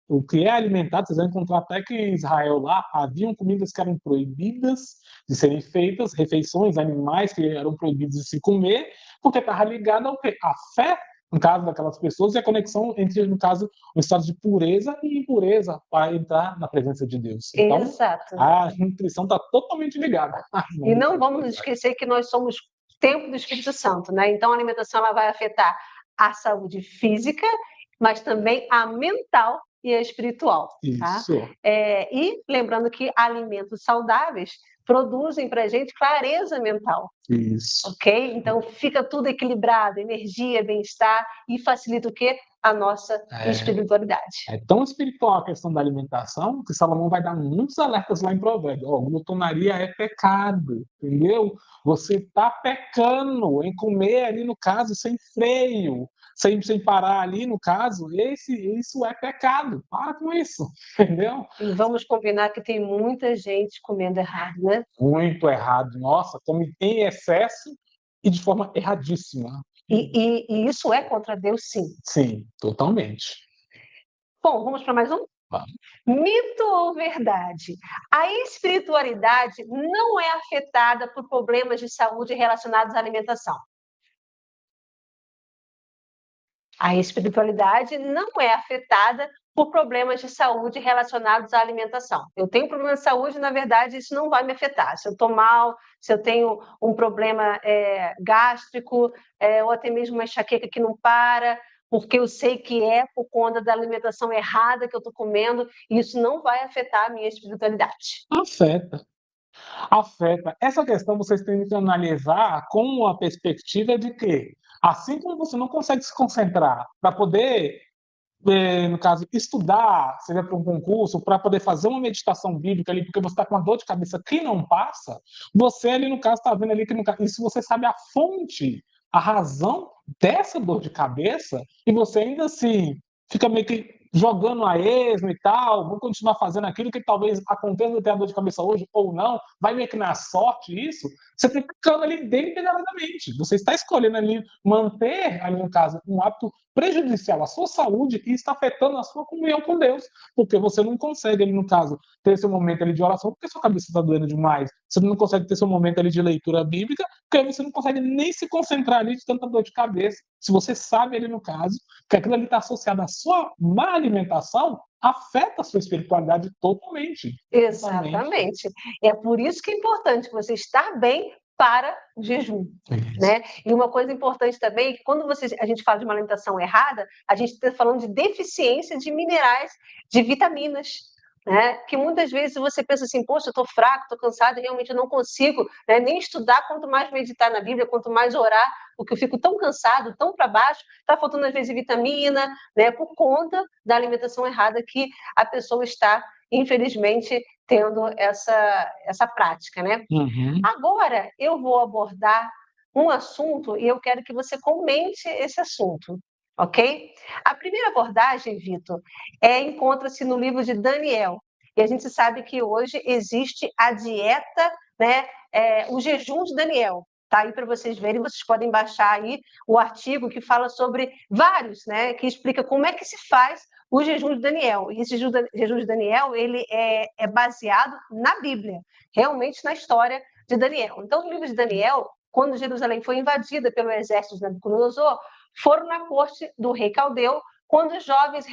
o que é alimentado, vocês vão encontrar até que em Israel lá haviam comidas que eram proibidas de serem feitas, refeições, animais que eram proibidos de se comer, porque estava ligado ao quê? À fé, no caso daquelas pessoas, e a conexão entre, no caso, o estado de pureza e impureza para entrar na presença de Deus. Então, exato. a nutrição está totalmente ligada. E não vamos nos esquecer que nós somos templo do Espírito Santo, né? Então, a alimentação ela vai afetar a saúde física, mas também a mental e a espiritual. Tá? Isso. E lembrando que alimentos saudáveis produzem para a gente clareza mental. Isso. Ok? Então fica tudo equilibrado, energia, bem-estar e facilita o quê? A nossa espiritualidade. É tão espiritual a questão da alimentação que Salomão vai dar muitos alertas lá em Provérbios. Glutonaria é pecado, entendeu? Você está pecando em comer ali, no caso, sem freio, sem parar ali, no caso, isso é pecado. Para com isso, entendeu? E vamos combinar que tem muita gente comendo errado, né? Muito errado. Nossa, come em excesso e de forma erradíssima. E isso é contra Deus, sim. Sim, totalmente. Bom, vamos para mais um? Vamos. Mito ou verdade? A espiritualidade não é afetada por problemas de saúde relacionados à alimentação. A espiritualidade não é afetada por problemas de saúde relacionados à alimentação. Eu tenho problema de saúde, na verdade, isso não vai me afetar. Se eu estou mal, se eu tenho um problema gástrico, ou até mesmo uma enxaqueca que não para, porque eu sei que é por conta da alimentação errada que eu estou comendo, e isso não vai afetar a minha espiritualidade. Afeta. Afeta. Essa questão vocês têm que analisar com a perspectiva de que, assim como você não consegue se concentrar para poder, no caso, estudar, seja para um concurso, para poder fazer uma meditação bíblica ali, porque você está com uma dor de cabeça que não passa, você ali, no caso, está vendo ali que, no caso, e se você sabe a fonte, a razão dessa dor de cabeça, e você ainda assim fica meio que jogando a esmo e tal, vou continuar fazendo aquilo que talvez aconteça ter a dor de cabeça hoje ou não, vai meio que na sorte isso, você fica ficando ali deliberadamente. Você está escolhendo ali manter, ali no caso, um hábito prejudicial à sua saúde e está afetando a sua comunhão com Deus, porque você não consegue, ali no caso, ter seu momento ali de oração, porque sua cabeça está doendo demais. Você não consegue ter seu momento ali de leitura bíblica, porque você não consegue nem se concentrar ali de tanta dor de cabeça. Se você sabe ali no caso que aquilo ali está associado à sua má alimentação, afeta a sua espiritualidade totalmente. Exatamente. É por isso que é importante você estar bem para o jejum, né? E uma coisa importante também é que quando a gente fala de uma alimentação errada, a gente está falando de deficiência de minerais, de vitaminas, né? Que muitas vezes você pensa assim, poxa, eu estou fraco, estou cansado, realmente eu não consigo, né, nem estudar, quanto mais meditar na Bíblia, quanto mais orar, porque eu fico tão cansado, tão para baixo, está faltando às vezes vitamina, né? Por conta da alimentação errada que a pessoa está, infelizmente, tendo essa prática, né? Uhum. Agora, eu vou abordar um assunto e eu quero que você comente esse assunto, ok? A primeira abordagem, Vitor, encontra-se no livro de Daniel. E a gente sabe que hoje existe a dieta, né, o jejum de Daniel. Tá aí para vocês verem, vocês podem baixar aí o artigo que fala sobre vários, né, que explica como é que se faz o jejum de Daniel. E esse jejum de Daniel, ele é baseado na Bíblia, realmente na história de Daniel. Então, no livro de Daniel, quando Jerusalém foi invadida pelo exército de Nabucodonosor, foram na corte do rei Caldeu, quando os jovens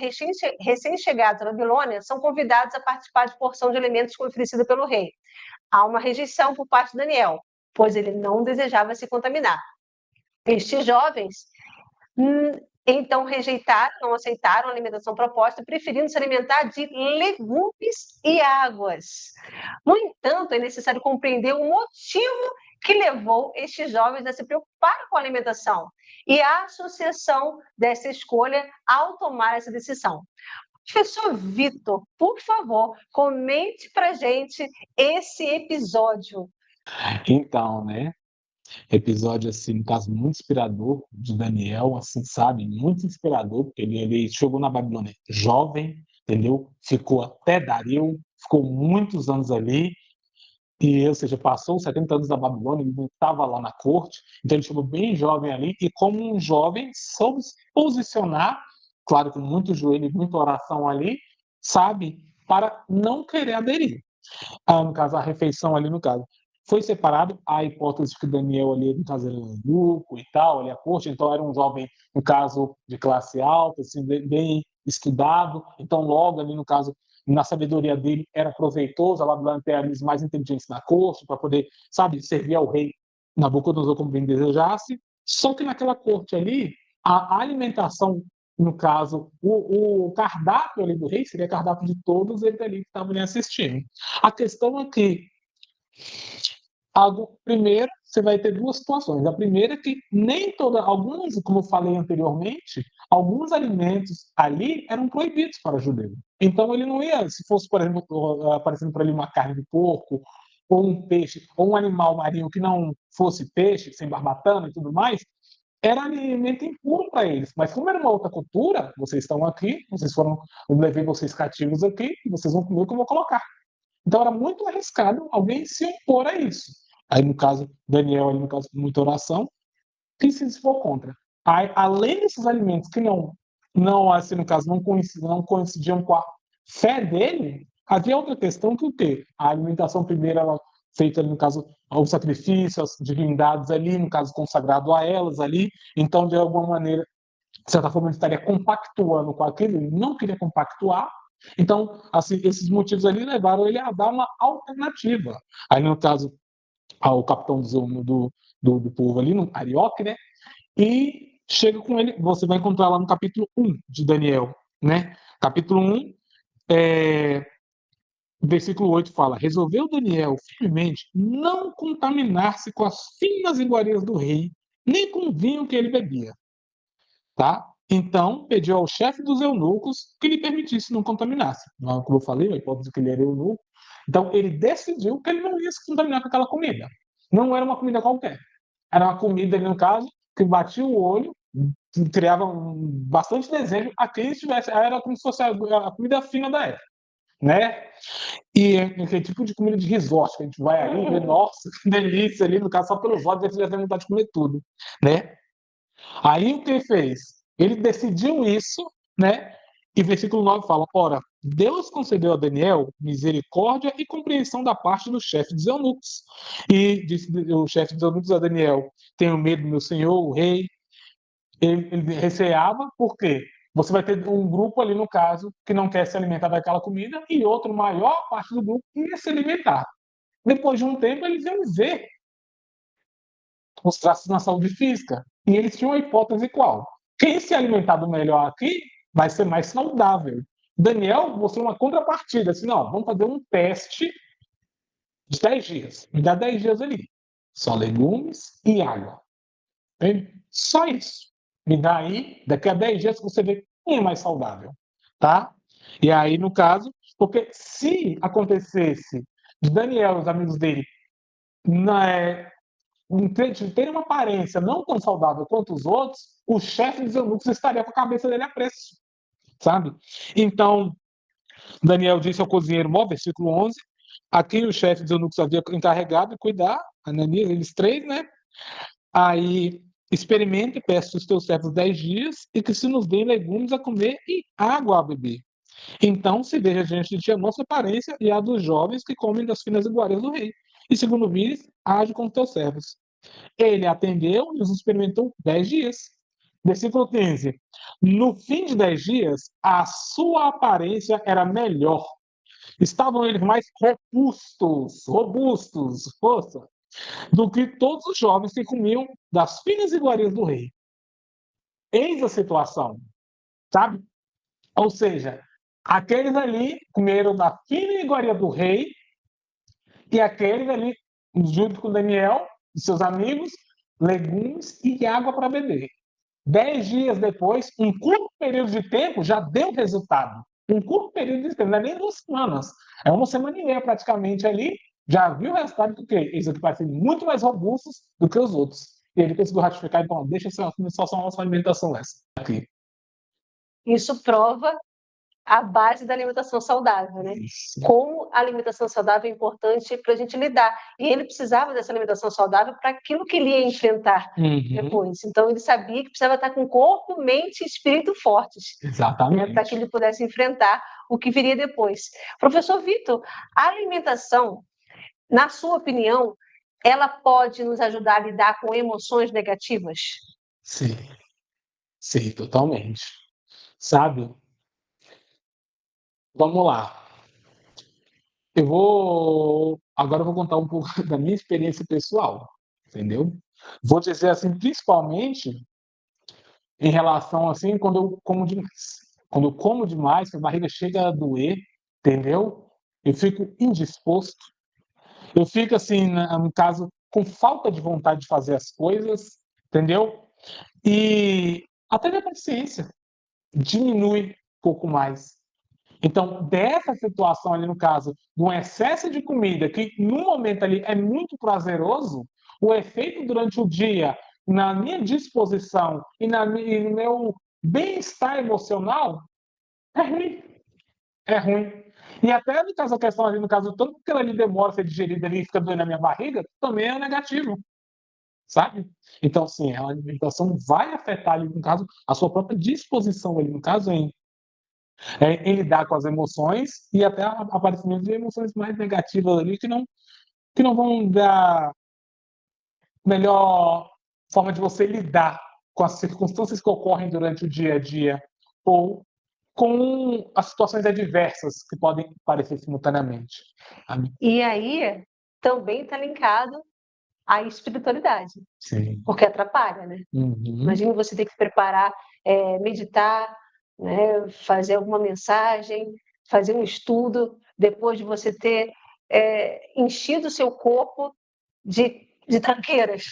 recém-chegados à Babilônia são convidados a participar de porção de alimentos oferecida pelo rei. Há uma rejeição por parte de Daniel, pois ele não desejava se contaminar. Estes jovens então rejeitaram, não aceitaram a alimentação proposta, preferindo se alimentar de legumes e águas. No entanto, é necessário compreender o motivo que levou estes jovens a se preocupar com a alimentação e a associação dessa escolha ao tomar essa decisão. Professor Vitor, por favor, comente para gente esse episódio. Então, né? Episódio, assim, no caso, muito inspirador de Daniel, assim, sabe? Muito inspirador, porque ele chegou na Babilônia jovem, entendeu? Ficou até Dario, ficou muitos anos ali, e, ou seja, passou os 70 anos da Babilônia, ele não estava lá na corte, então ele chegou bem jovem ali, e como um jovem, soube se posicionar, claro, com muito joelho e muita oração ali, sabe? Para não querer aderir. No caso, a refeição ali, no caso, foi separado, a hipótese que Daniel ali, no caso, era eunuco e tal, ali a corte, então era um jovem, no caso, de classe alta, assim, bem estudado, então logo ali, no caso, na sabedoria dele, era proveitoso, a Babilônia ter ali mais inteligentes na corte, para poder, sabe, servir ao rei Nabucodonosor como bem desejasse, só que naquela corte ali, a alimentação, no caso, o cardápio ali do rei seria cardápio de todos eles ali que estavam ali assistindo. A questão é que, primeiro, você vai ter duas situações. A primeira é que nem alguns, como eu falei anteriormente, alguns alimentos ali eram proibidos para o judeu. Então ele não ia, se fosse, por exemplo, aparecendo para ele uma carne de porco, ou um peixe, ou um animal marinho que não fosse peixe, sem barbatana e tudo mais, era alimento impuro para eles. Mas como era uma outra cultura, vocês estão aqui, eu levei vocês cativos aqui, e vocês vão comer o que eu vou colocar. Então era muito arriscado alguém se opor a isso. Aí, no caso, Daniel, ali, no caso, com muita oração, quem se for contra. Aí, além desses alimentos que não assim, no caso, não coincidiam com a fé dele, havia outra questão que o quê? A alimentação primeira era feita, no caso, o sacrifício, as divindades ali, no caso, consagrado a elas ali. Então, de alguma maneira, de certa forma, ele estaria compactuando com aquilo, ele não queria compactuar. Então, assim, esses motivos ali levaram ele a dar uma alternativa. Aí, no caso, ao capitão do povo ali, no Arioque, né? E chega com ele, você vai encontrar lá no capítulo 1 de Daniel, né? Capítulo 1, versículo 8 fala: resolveu Daniel firmemente não contaminar-se com as finas iguarias do rei, nem com o vinho que ele bebia. Tá? Então, pediu ao chefe dos eunucos que lhe permitisse não contaminar-se. Como eu falei, a hipótese que ele era eunuco. Então, ele decidiu que ele não ia se contaminar com aquela comida. Não era uma comida qualquer. Era uma comida, no caso, que batia o olho, criava bastante desejo a quem estivesse. Era como se fosse a comida fina da época, né? E aquele tipo de comida de resort, que a gente vai ali e vê, nossa, que delícia ali, no caso, só pelos olhos, você já tem vontade de comer tudo, né? Aí o que ele fez? Ele decidiu isso, né? E versículo 9 fala: ora, Deus concedeu a Daniel misericórdia e compreensão da parte do chefe dos eunucos. E disse o chefe dos eunucos a Daniel: tenho medo do meu senhor, o rei. Ele receava, por quê? Você vai ter um grupo ali, no caso, que não quer se alimentar daquela comida, e outro, maior parte do grupo, ia se alimentar. Depois de um tempo, eles iam ver os traços na saúde física. E eles tinham a hipótese qual? Quem se alimentar do melhor aqui vai ser mais saudável. Daniel mostrou uma contrapartida, assim, não, vamos fazer um teste de 10 dias. Me dá 10 dias ali. Só legumes e água. Entende? Só isso. Me dá aí, daqui a 10 dias você vê quem é mais saudável. Tá? E aí, no caso, porque se acontecesse de Daniel e os amigos dele terem uma aparência não tão saudável quanto os outros, o chefe dos eunucos estaria com a cabeça dele a preço, sabe? Então, Daniel disse ao cozinheiro, versículo 11, a quem o chefe dos eunucos havia encarregado de cuidar, Ananias, eles três, né? Aí, experimente e peça os teus servos 10 dias e que se nos deem legumes a comer e água a beber. Então se veja diante de ti a nossa aparência e a dos jovens que comem das finas iguarias do rei. E segundo vires, age com os teus servos. Ele atendeu e os experimentou 10 dias. Versículo 15. No fim de 10 dias, a sua aparência era melhor. Estavam eles mais robustos, força, do que todos os jovens que comiam das finas iguarias do rei. Eis a situação, sabe? Ou seja, aqueles ali comeram da fina iguaria do rei e aqueles ali, junto com Daniel e seus amigos, legumes e água para beber. 10 dias depois, um curto período de tempo já deu resultado. Um curto período de tempo, não é nem 2 semanas. É uma semana e meia praticamente ali, já viu o resultado do quê? Eles aqui parecem muito mais robustos do que os outros. E ele conseguiu ratificar, então, deixa essa só a nossa alimentação essa aqui. Isso prova a base da alimentação saudável, né? Como a alimentação saudável é importante para a gente lidar. E ele precisava dessa alimentação saudável para aquilo que ele ia enfrentar depois. Então, ele sabia que precisava estar com corpo, mente e espírito fortes. Exatamente. Né? Para que ele pudesse enfrentar o que viria depois. Professor Vitor, a alimentação, na sua opinião, ela pode nos ajudar a lidar com emoções negativas? Sim, sim, totalmente. Sabe? Vamos lá. Agora eu vou contar um pouco da minha experiência pessoal, entendeu? Vou dizer assim, principalmente em relação assim, quando eu como demais. Quando eu como demais, a barriga chega a doer, entendeu? Eu fico indisposto. Eu fico assim, no caso, com falta de vontade de fazer as coisas, entendeu? E até minha paciência diminui um pouco mais. Então, dessa situação ali, no caso, de um excesso de comida, que no momento ali é muito prazeroso, o efeito durante o dia, na minha disposição e no meu bem-estar emocional, é ruim. É ruim. E até no caso, a questão ali, no caso, tanto que ela ali demora a ser digerida ali e fica doendo na minha barriga, também é negativo, sabe? Então, sim, a alimentação vai afetar ali, no caso, a sua própria disposição ali, no caso, em lidar com as emoções e até o aparecimento de emoções mais negativas ali que não vão dar melhor forma de você lidar com as circunstâncias que ocorrem durante o dia a dia ou com as situações adversas que podem aparecer simultaneamente. E aí também está linkado à espiritualidade, Sim. porque atrapalha, né? Uhum. Imagina você ter que preparar, meditar, né, fazer alguma mensagem, fazer um estudo, depois de você ter enchido o seu corpo de tranqueiras,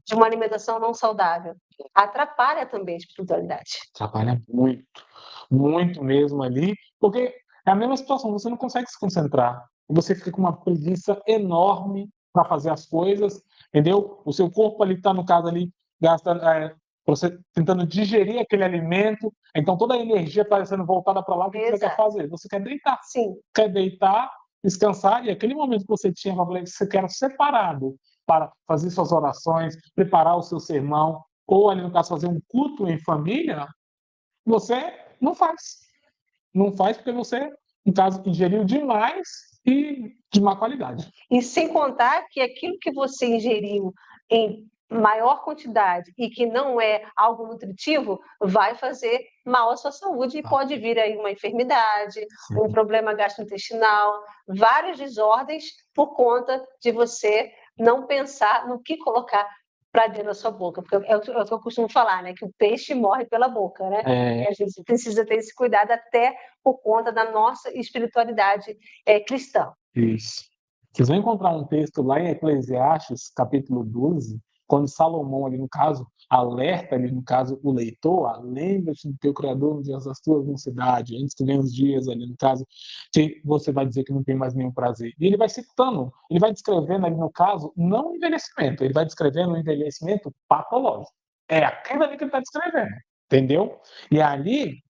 de uma alimentação não saudável. Atrapalha também a espiritualidade. Atrapalha muito, muito mesmo ali, porque é a mesma situação, você não consegue se concentrar, você fica com uma preguiça enorme para fazer as coisas, entendeu? O seu corpo ali está, no caso ali, gasta, você tentando digerir aquele alimento, então toda a energia está sendo voltada para lá, o que você quer fazer? Você quer deitar. Sim. Quer deitar, descansar, e aquele momento que você tinha, que você quer separado para fazer suas orações, preparar o seu sermão, ou ali no caso fazer um culto em família, você não faz. Não faz porque você, no caso, ingeriu demais e de má qualidade. E sem contar que aquilo que você ingeriu em maior quantidade e que não é algo nutritivo, vai fazer mal à sua saúde e pode vir aí uma enfermidade, um problema gastrointestinal, várias desordens por conta de você não pensar no que colocar para dentro da sua boca, porque é o que eu costumo falar, né? Que o peixe morre pela boca, né? A gente precisa ter esse cuidado até por conta da nossa espiritualidade cristã. Isso. Vocês vão encontrar um texto lá em Eclesiastes, capítulo 12, quando Salomão, ali no caso, alerta ali no caso o leitor, lembra-te do teu Criador nos dias das tuas mocidade, antes que venham os dias ali no caso, que você vai dizer que não tem mais nenhum prazer. E ele vai citando, ele vai descrevendo ali no caso, não o envelhecimento, ele vai descrevendo o envelhecimento patológico. É aquilo ali que ele está descrevendo, entendeu? E ali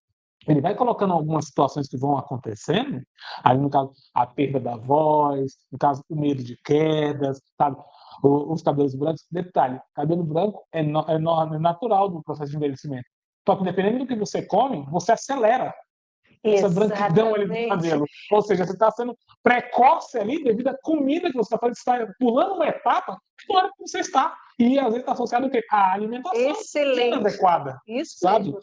ele vai colocando algumas situações que vão acontecendo, aí no caso, a perda da voz, no caso, o medo de quedas, sabe? Os cabelos brancos. Detalhe, cabelo branco é natural do processo de envelhecimento. Só que dependendo do que você come, você acelera essa branquidão ali do cabelo. Ou seja, você está sendo precoce ali devido à comida que você está fazendo, você está pulando uma etapa na hora que você está. E às vezes está associado ao quê? À alimentação inadequada. Isso sabe? mesmo.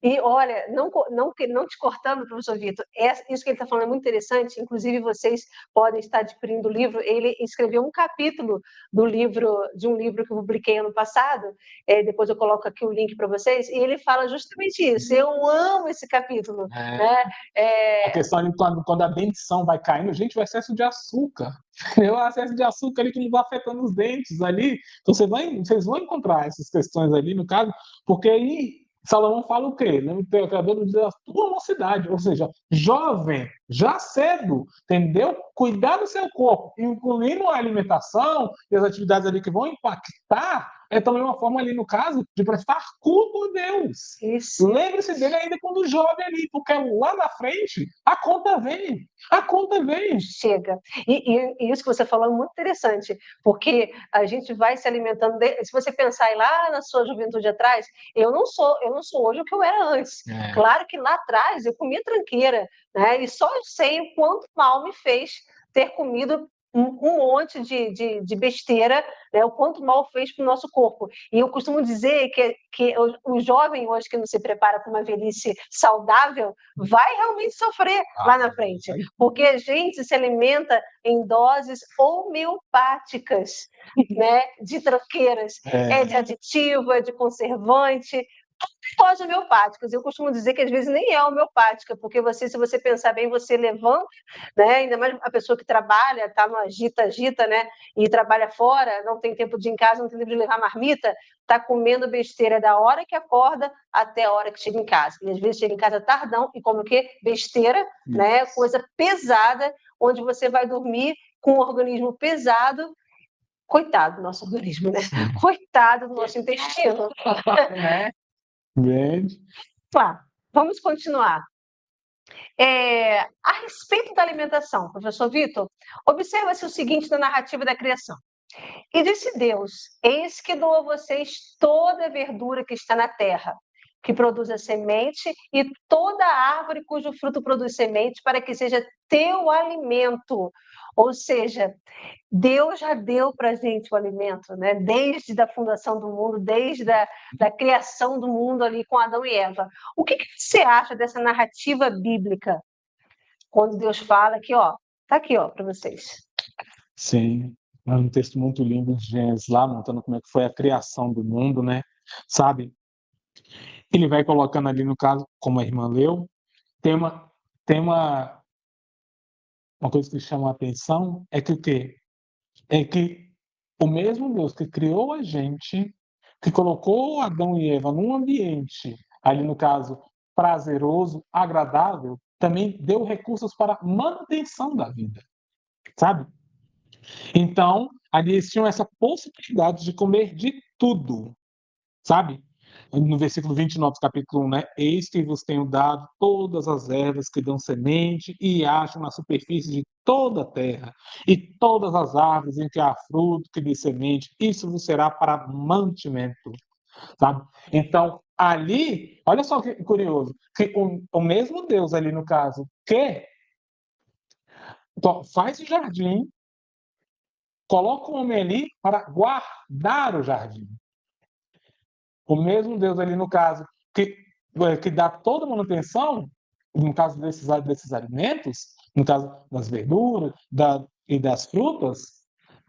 E olha, não te cortando, professor Vitor, isso que ele está falando é muito interessante, inclusive vocês podem estar adquirindo o livro, ele escreveu um capítulo de um livro que eu publiquei ano passado, depois eu coloco aqui o link para vocês, e ele fala justamente isso, eu amo esse capítulo. Né? A questão de quando a dentição vai caindo, gente, o excesso de açúcar, o excesso de açúcar ali que não vai afetando os dentes ali, então vocês vão encontrar essas questões ali, no caso, porque aí Salomão fala o quê? O Criador nos diz a tua mocidade, ou seja, jovem, já cedo, entendeu? Cuidar do seu corpo, incluindo a alimentação e as atividades ali que vão impactar, é também uma forma ali, no caso, de prestar culto a Deus. Isso. Lembre-se dele ainda quando jovem ali, porque lá na frente a conta vem. A conta vem. Chega. E isso que você falou é muito interessante, porque a gente vai se alimentando. Se você pensar lá na sua juventude atrás, eu não sou hoje o que eu era antes. Claro que lá atrás eu comia tranqueira, né? E só eu sei o quanto mal me fez ter comido um monte de besteira, né? O quanto mal fez para o nosso corpo. E eu costumo dizer que o jovem hoje que não se prepara para uma velhice saudável vai realmente sofrer lá na frente, porque a gente se alimenta em doses homeopáticas, né? De tranqueiras, de aditivo, de conservante, doses homeopáticas. Eu costumo dizer que às vezes nem é homeopática, porque se você pensar bem, você levanta, né? Ainda mais a pessoa que trabalha, está no agita, né? E trabalha fora, não tem tempo de ir em casa, não tem tempo de levar marmita, está comendo besteira da hora que acorda até a hora que chega em casa. E às vezes chega em casa tardão e come o quê? Besteira, né? Coisa pesada, onde você vai dormir com um organismo pesado. Coitado do nosso organismo, né? Coitado do nosso intestino. Né? Tá, vamos continuar. A respeito da alimentação, professor Vitor, observa-se o seguinte na narrativa da criação. E disse Deus: eis que dou a vocês toda a verdura que está na terra, que produz a semente, e toda árvore cujo fruto produz semente, para que seja teu alimento. Ou seja, Deus já deu para a gente o alimento, né? Desde a fundação do mundo, desde da criação do mundo ali com Adão e Eva. O que você acha dessa narrativa bíblica? Quando Deus fala aqui, ó, tá aqui, ó, para vocês. Sim, é um texto muito lindo de Gênesis lá, montando como é que foi a criação do mundo, né? Sabe? Ele vai colocando ali, no caso, como a irmã leu, tem uma coisa que chama a atenção, é que o quê? É que o mesmo Deus que criou a gente, que colocou Adão e Eva num ambiente, ali no caso, prazeroso, agradável, também deu recursos para a manutenção da vida, sabe? Então, ali eles tinham essa possibilidade de comer de tudo, sabe? No versículo 29 do capítulo 1, né? Eis que vos tenho dado todas as ervas que dão semente e acham na superfície de toda a terra, e todas as árvores em que há fruto que dê semente, isso vos será para mantimento, sabe? Então, ali, olha só que curioso, que o mesmo Deus ali no caso, que faz o jardim, coloca o homem ali para guardar o jardim. O mesmo Deus ali, no caso, que dá toda a manutenção, no caso desses alimentos, no caso das verduras e das frutas,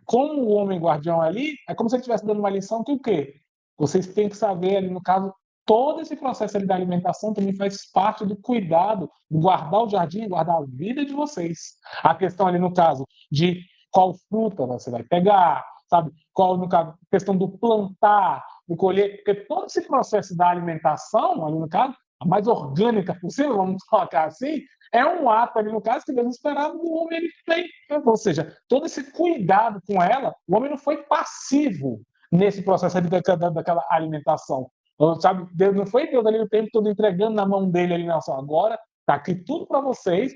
como o homem guardião ali, é como se ele estivesse dando uma lição que o quê? Vocês têm que saber ali, no caso, todo esse processo ali da alimentação também faz parte do cuidado, de guardar o jardim, guardar a vida de vocês. A questão ali, no caso, de qual fruta você vai pegar, sabe? Qual, no caso, questão do plantar, do colher, porque todo esse processo da alimentação, ali no caso, a mais orgânica possível, vamos colocar assim, é um ato ali, no caso, que Deus esperava do homem ele tem. Ou seja, todo esse cuidado com ela, o homem não foi passivo nesse processo ali daquela alimentação. Sabe, Deus não foi Deus ali o tempo todo entregando na mão dele ali, não, só agora tá aqui tudo para vocês,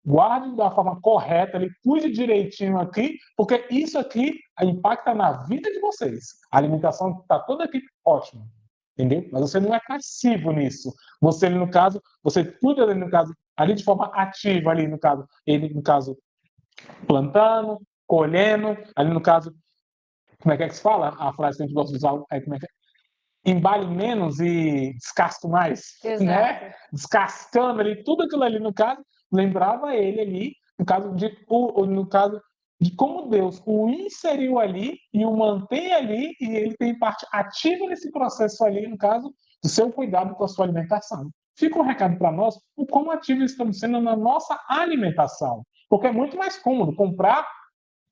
guarde da forma correta, ele cuide direitinho aqui, porque isso aqui impacta na vida de vocês. A alimentação está toda aqui ótima, entendeu? Mas você não é passivo nisso. Você, no caso, você cuida, no caso, ali de forma ativa, ali no caso, ele, no caso, plantando, colhendo, ali no caso, como é que se fala? A frase que a gente gosta de usar é como é que é? Embale menos e descasco mais, Exato. né? Descascando ali, tudo aquilo ali, no caso, lembrava ele ali, no caso de como Deus o inseriu ali e o mantém ali, e ele tem parte ativa nesse processo ali, no caso, do seu cuidado com a sua alimentação. Fica um recado para nós, o quão ativos estamos sendo na nossa alimentação. Porque é muito mais cômodo comprar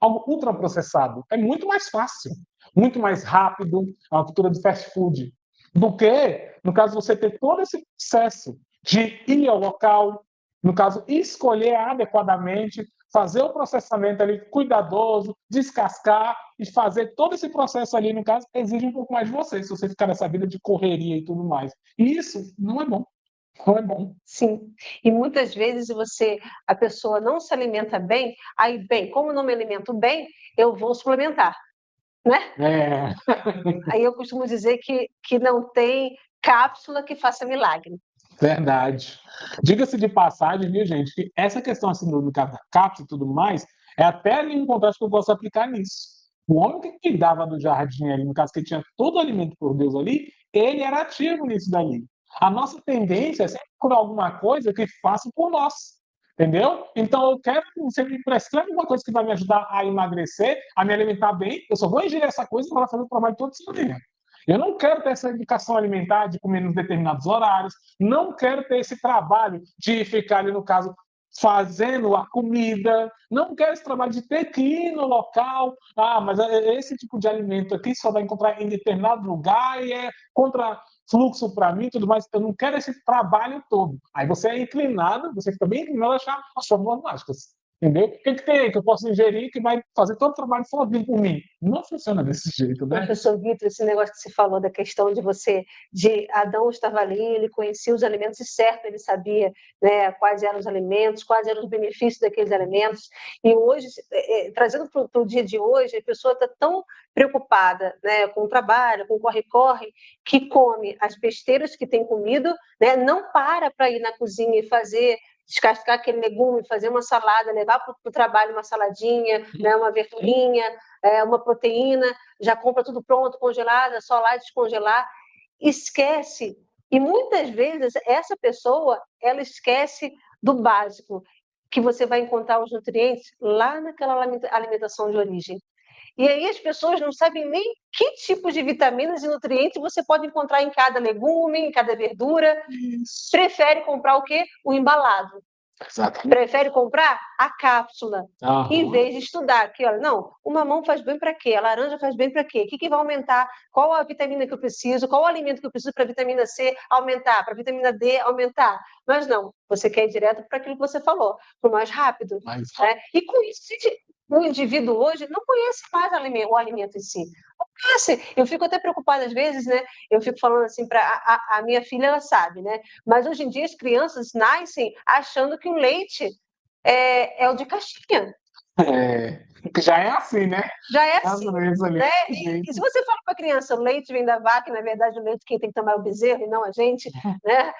algo ultraprocessado. É muito mais fácil, muito mais rápido, a cultura do fast food, do que, no caso, você ter todo esse processo de ir ao local, no caso, escolher adequadamente, fazer o processamento ali cuidadoso, descascar e fazer todo esse processo ali, no caso, exige um pouco mais de você, se você ficar nessa vida de correria e tudo mais. E isso não é bom. Não é bom. Sim. E muitas vezes a pessoa não se alimenta bem, aí, bem, como não me alimento bem, eu vou suplementar, né? É. Aí eu costumo dizer que não tem cápsula que faça milagre. Verdade. Diga-se de passagem, viu, gente, que essa questão assim, no caso da cápsula e tudo mais, é até ali um contraste que eu posso aplicar nisso. O homem que cuidava do jardim ali, no caso que tinha todo o alimento por Deus ali, ele era ativo nisso dali. A nossa tendência é sempre procurar alguma coisa que faça por nós. Entendeu? Então eu quero que você me prescreva uma coisa que vai me ajudar a emagrecer, a me alimentar bem. Eu só vou ingerir essa coisa para fazer o trabalho todo sozinho. Eu não quero ter essa educação alimentar de comer nos determinados horários, não quero ter esse trabalho de ficar ali, no caso, fazendo a comida, não quero esse trabalho de ter que ir no local, mas esse tipo de alimento aqui só vai encontrar em determinado lugar e é contra fluxo para mim e tudo mais, eu não quero esse trabalho todo. Aí você é inclinado, você fica bem inclinado a achar as fórmulas mágicas. Entendeu? O que tem aí que eu posso ingerir que vai fazer todo o trabalho sozinho por mim? Não funciona desse jeito, né? Professor Vitor, esse negócio que você falou da questão de Adão estava ali, ele conhecia os alimentos, e certo, ele sabia, né, quais eram os alimentos, quais eram os benefícios daqueles alimentos, e hoje, trazendo para o dia de hoje, a pessoa está tão preocupada, né, com o trabalho, com o corre-corre, que come as besteiras que tem comido, né, não para ir na cozinha e descascar aquele legume, fazer uma salada, levar para o trabalho uma saladinha, né, uma verdurinha, uma proteína, já compra tudo pronto, congelada, só lá descongelar, esquece. E muitas vezes essa pessoa, ela esquece do básico, que você vai encontrar os nutrientes lá naquela alimentação de origem. E aí as pessoas não sabem nem que tipos de vitaminas e nutrientes você pode encontrar em cada legume, em cada verdura. Prefere comprar o quê? O embalado. Exatamente. Prefere comprar a cápsula, em vez de estudar. Que, olha, não, o mamão faz bem para quê? A laranja faz bem para quê? O que vai aumentar? Qual a vitamina que eu preciso? Qual o alimento que eu preciso para a vitamina C aumentar? Para a vitamina D aumentar? Mas não, você quer ir direto para aquilo que você falou, para o mais rápido. Né? E com isso, o indivíduo hoje não conhece mais o alimento em si. Eu fico até preocupada às vezes, né? Eu fico falando assim para a minha filha, ela sabe, né? Mas hoje em dia as crianças nascem achando que o leite é o de caixinha. Que já é assim, né? Já é assim. Ali, Né? E se você fala para a criança, o leite vem da vaca, e, na verdade o leite quem tem que tomar é o bezerro e não a gente, né?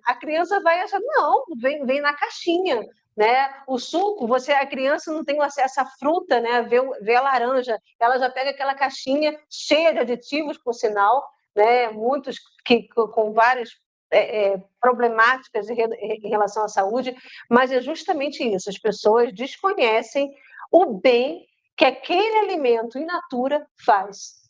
A criança vai achar, não, vem na caixinha. Né? O suco, a criança não tem acesso à fruta, né? Vê a laranja, ela já pega aquela caixinha cheia de aditivos, por sinal, né? Muitos com várias problemáticas em relação à saúde, mas é justamente isso, as pessoas desconhecem o bem que aquele alimento in natura faz.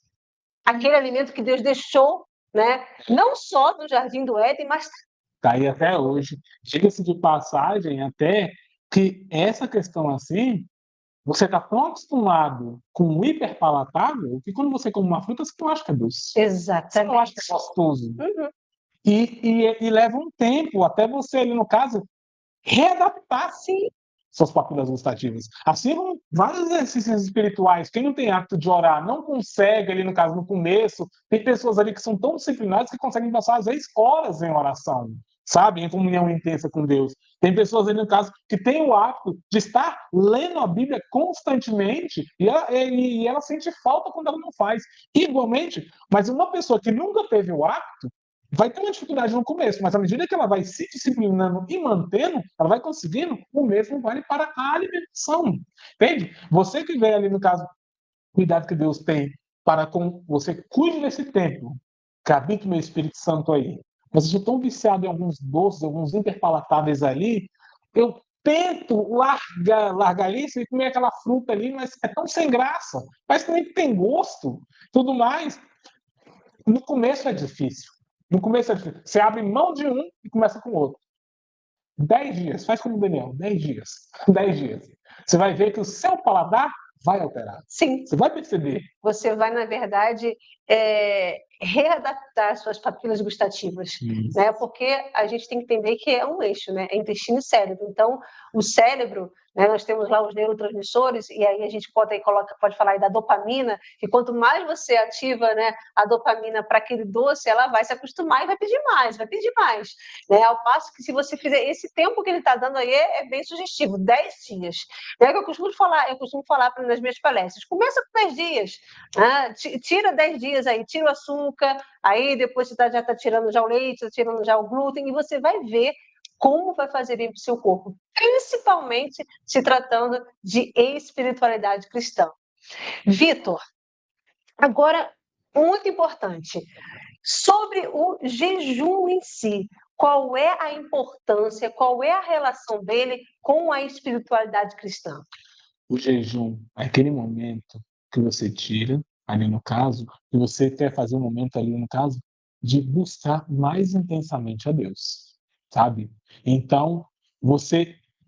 Aquele alimento que Deus deixou, né? Não só no Jardim do Éden, mas está aí até hoje. Diga-se de passagem até que essa questão assim, você está tão acostumado com o hiperpalatável que quando você come uma fruta, você não acha que é doce. Exatamente. Você não acha que é gostoso. E leva um tempo até você, ali no caso, readaptar suas papilas gustativas. Assim como vários exercícios espirituais, quem não tem hábito de orar não consegue, ali no caso, no começo, tem pessoas ali que são tão disciplinadas que conseguem passar, às vezes, horas em oração, sabe? Em comunhão intensa com Deus. Tem pessoas ali, no caso, que têm o hábito de estar lendo a Bíblia constantemente e ela sente falta quando ela não faz. Igualmente, mas uma pessoa que nunca teve o hábito, vai ter uma dificuldade no começo, mas à medida que ela vai se disciplinando e mantendo, ela vai conseguindo, o mesmo vale para a alimentação. Entende? Você que vê ali, no caso, cuidado que Deus tem para com você, cuide desse templo, que habita o meu Espírito Santo aí. Mas eu estou tão viciado em alguns doces, alguns hiperpalatáveis ali, eu tento largar isso e comer aquela fruta ali, mas é tão sem graça. Parece que nem tem gosto, tudo mais. No começo é difícil. No começo é difícil. Você abre mão de um e começa com o outro. 10 dias. Faz como o Daniel. 10 dias. 10 dias. Você vai ver que o seu paladar vai alterar. Sim. Você vai perceber. Você vai, na verdade, readaptar suas papilas gustativas, né? Porque a gente tem que entender que é um eixo, né? É intestino e cérebro. Então, o cérebro, né, nós temos lá os neurotransmissores, e aí a gente pode falar aí da dopamina, que quanto mais você ativa, né, a dopamina para aquele doce, ela vai se acostumar e vai pedir mais, né? Ao passo que se você fizer esse tempo que ele está dando aí, é bem sugestivo, 10 dias. É que eu costumo falar nas minhas palestras, começa com 10 dias, tira 10 dias aí, tira o açúcar, aí depois você já está tirando já o leite, está tirando já o glúten, e você vai ver como vai fazer bem para o seu corpo, principalmente se tratando de espiritualidade cristã. Vitor, agora, muito importante, sobre o jejum em si, qual é a importância, qual é a relação dele com a espiritualidade cristã? O jejum é aquele momento que você tira, ali no caso, que você quer fazer um momento ali no caso, de buscar mais intensamente a Deus, sabe? Então,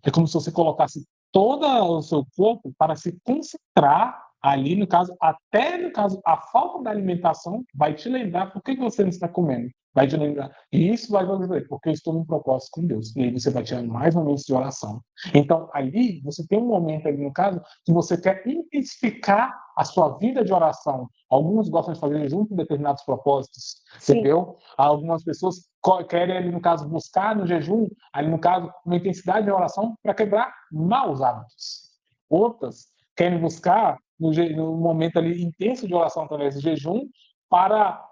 é como se você colocasse todo o seu corpo para se concentrar ali, no caso, até no caso, a falta da alimentação vai te lembrar por que você não está comendo. Vai te lembrar. E isso vai dizer, porque eu estou num propósito com Deus. E aí você vai tirar mais momentos de oração. Então, ali, você tem um momento ali, no caso, que você quer intensificar a sua vida de oração. Alguns gostam de fazer jejum com determinados propósitos, entendeu? Algumas pessoas querem, ali, no caso, buscar no jejum, ali, no caso, uma intensidade de oração para quebrar maus hábitos. Outras querem buscar no momento ali intenso de oração através do jejum para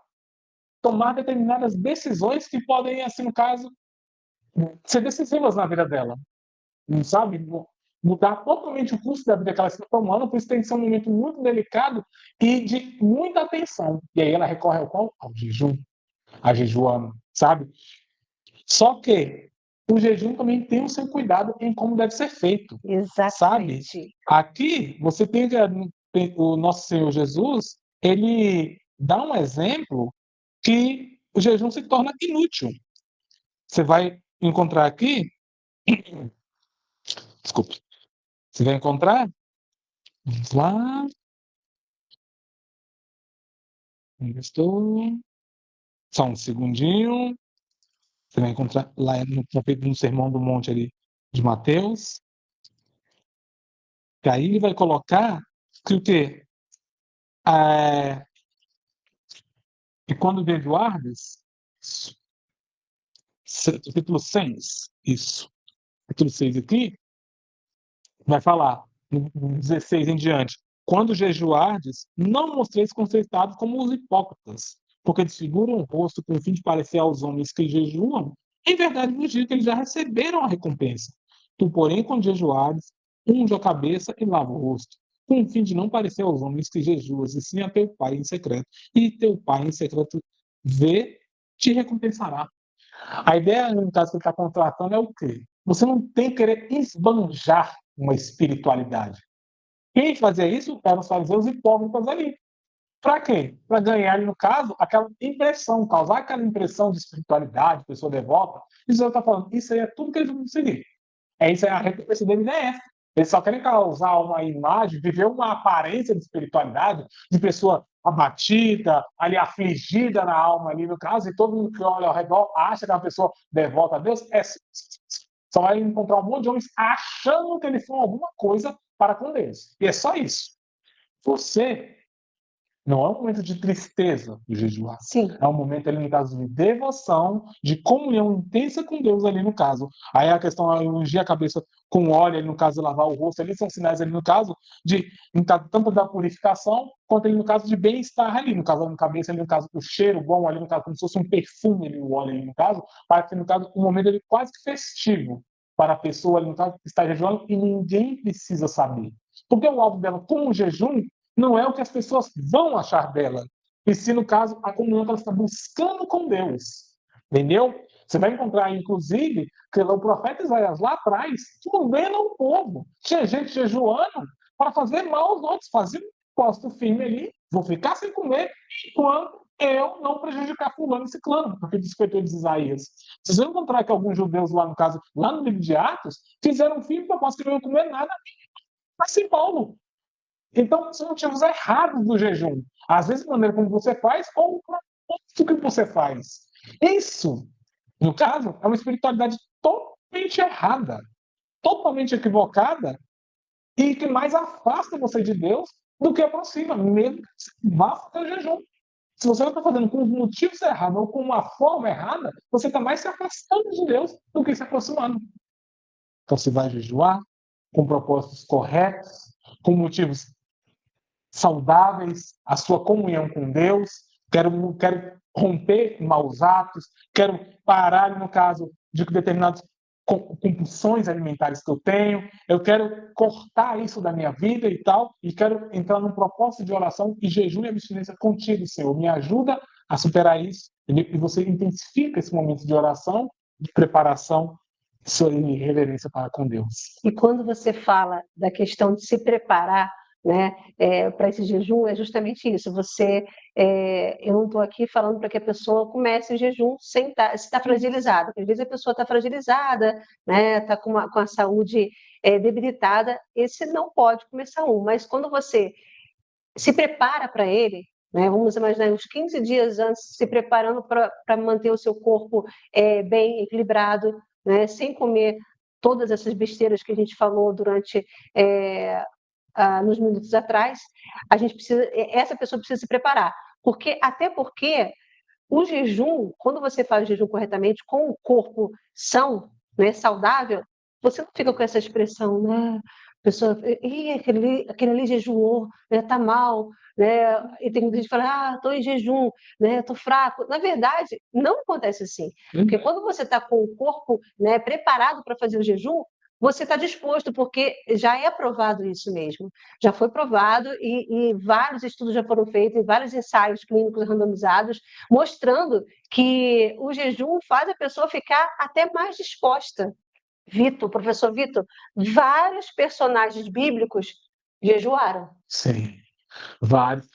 tomar determinadas decisões que podem, assim, no caso, ser decisivas na vida dela, sabe? Mudar totalmente o curso da vida que ela está tomando, por isso tem que ser um momento muito delicado e de muita atenção. E aí ela recorre ao qual? Ao jejum, a jejuando, sabe? Só que o jejum também tem o seu cuidado em como deve ser feito, sabe? Exatamente. Aqui você tem o nosso Senhor Jesus, ele dá um exemplo que o jejum se torna inútil. Você vai encontrar aqui, desculpe, você vai encontrar lá, onde estou? Só um segundinho. Você vai encontrar lá no Sermão do Monte ali de Mateus. Que aí ele vai colocar que o quê? E quando jejuardes, capítulo 6, isso. Capítulo 6 aqui, vai falar, no 16 em diante. Quando jejuardes, não mostreis conceitados como os hipócritas, porque desfiguram o rosto com o fim de parecer aos homens que jejuam. Em verdade, vos digo que eles já receberam a recompensa. Tu, porém, quando jejuares, unge a cabeça e lava o rosto, com o fim de não parecer aos homens que jejuas, e sim a teu pai em secreto. E teu pai em secreto vê, te recompensará. A ideia, no caso que ele está contratando, é o quê? Você não tem que querer esbanjar uma espiritualidade. Quem fazia isso eram os fariseus hipócritas ali. Para quê? Para ganhar, no caso, aquela impressão, causar aquela impressão de espiritualidade, pessoa devota. Isso eu estou falando, isso aí é tudo que eles vão conseguir. É isso aí, a recompensa deles é essa. Eles só querem causar uma imagem, viver uma aparência de espiritualidade, de pessoa abatida, ali afligida na alma, ali no caso, e todo mundo que olha ao redor acha que é uma pessoa devota a Deus. Só vai encontrar um monte de homens achando que eles são alguma coisa para com Deus. E é só isso. Você não é um momento de tristeza do jejuar. Sim. É um momento ali, no caso, de devoção, de comunhão intensa com Deus ali, no caso. Aí a questão é ungir a cabeça com óleo, ali, no caso, lavar o rosto, ali são sinais ali, no caso, tanto da purificação, quanto ali, no caso, de bem-estar ali, no caso, na cabeça, ali, no caso, o cheiro bom ali, no caso, como se fosse um perfume ali, o óleo ali, no caso, para que, no caso, um momento ali quase que festivo para a pessoa ali, no caso, que está jejuando, e ninguém precisa saber. Porque o alvo dela com o jejum não é o que as pessoas vão achar dela, e se, no caso, a comunhão que ela está buscando com Deus. Entendeu? Você vai encontrar, inclusive, que o profeta Isaías lá atrás condena o povo. Tinha gente jejuando para fazer mal aos outros, fazia um posto firme ali, vou ficar sem comer enquanto eu não prejudicar fulano e ciclano, porque diz que de Isaías. Vocês vão encontrar que alguns judeus lá, no caso, lá no livro de Atos, fizeram um firme propósito que não iam comer nada, mas sem Paulo. Então, são motivos errados do jejum. Às vezes, a maneira como você faz ou o propósito que você faz. Isso, no caso, é uma espiritualidade totalmente errada, totalmente equivocada e que mais afasta você de Deus do que aproxima, mesmo que você vá fazer o jejum. Se você não está fazendo com os motivos errados ou com uma forma errada, você está mais se afastando de Deus do que se aproximando. Então, você vai jejuar com propósitos corretos, com motivos saudáveis, a sua comunhão com Deus, quero romper maus atos, quero parar, no caso, de determinadas compulsões alimentares que eu tenho, eu quero cortar isso da minha vida e tal, e quero entrar num propósito de oração e jejum e abstinência contigo, Senhor. Me ajuda a superar isso, e você intensifica esse momento de oração, de preparação, e reverência para com Deus. E quando você fala da questão de se preparar, né, para esse jejum, é justamente isso. Eu não estou aqui falando para que a pessoa comece o jejum sem estar fragilizada, porque às vezes a pessoa está fragilizada, né, está com a saúde debilitada, esse não pode começar mas quando você se prepara para ele, né? Vamos imaginar uns 15 dias antes, se preparando para manter o seu corpo bem equilibrado, né? Sem comer todas essas besteiras que a gente falou durante nos minutos atrás, essa pessoa precisa se preparar, até porque o jejum, quando você faz o jejum corretamente, com o corpo são, né, saudável, você não fica com essa expressão, né? A pessoa, aquele ali jejuou, né, tá mal, né? E tem muita gente que fala, estou em jejum, né, estou fraco. Na verdade, não acontece assim. Porque quando você está com o corpo, né, preparado para fazer o jejum, você está disposto, porque já é provado isso mesmo. Já foi provado e vários estudos já foram feitos, e vários ensaios clínicos randomizados, mostrando que o jejum faz a pessoa ficar até mais disposta. Professor Vitor, vários personagens bíblicos jejuaram. Sim, vários.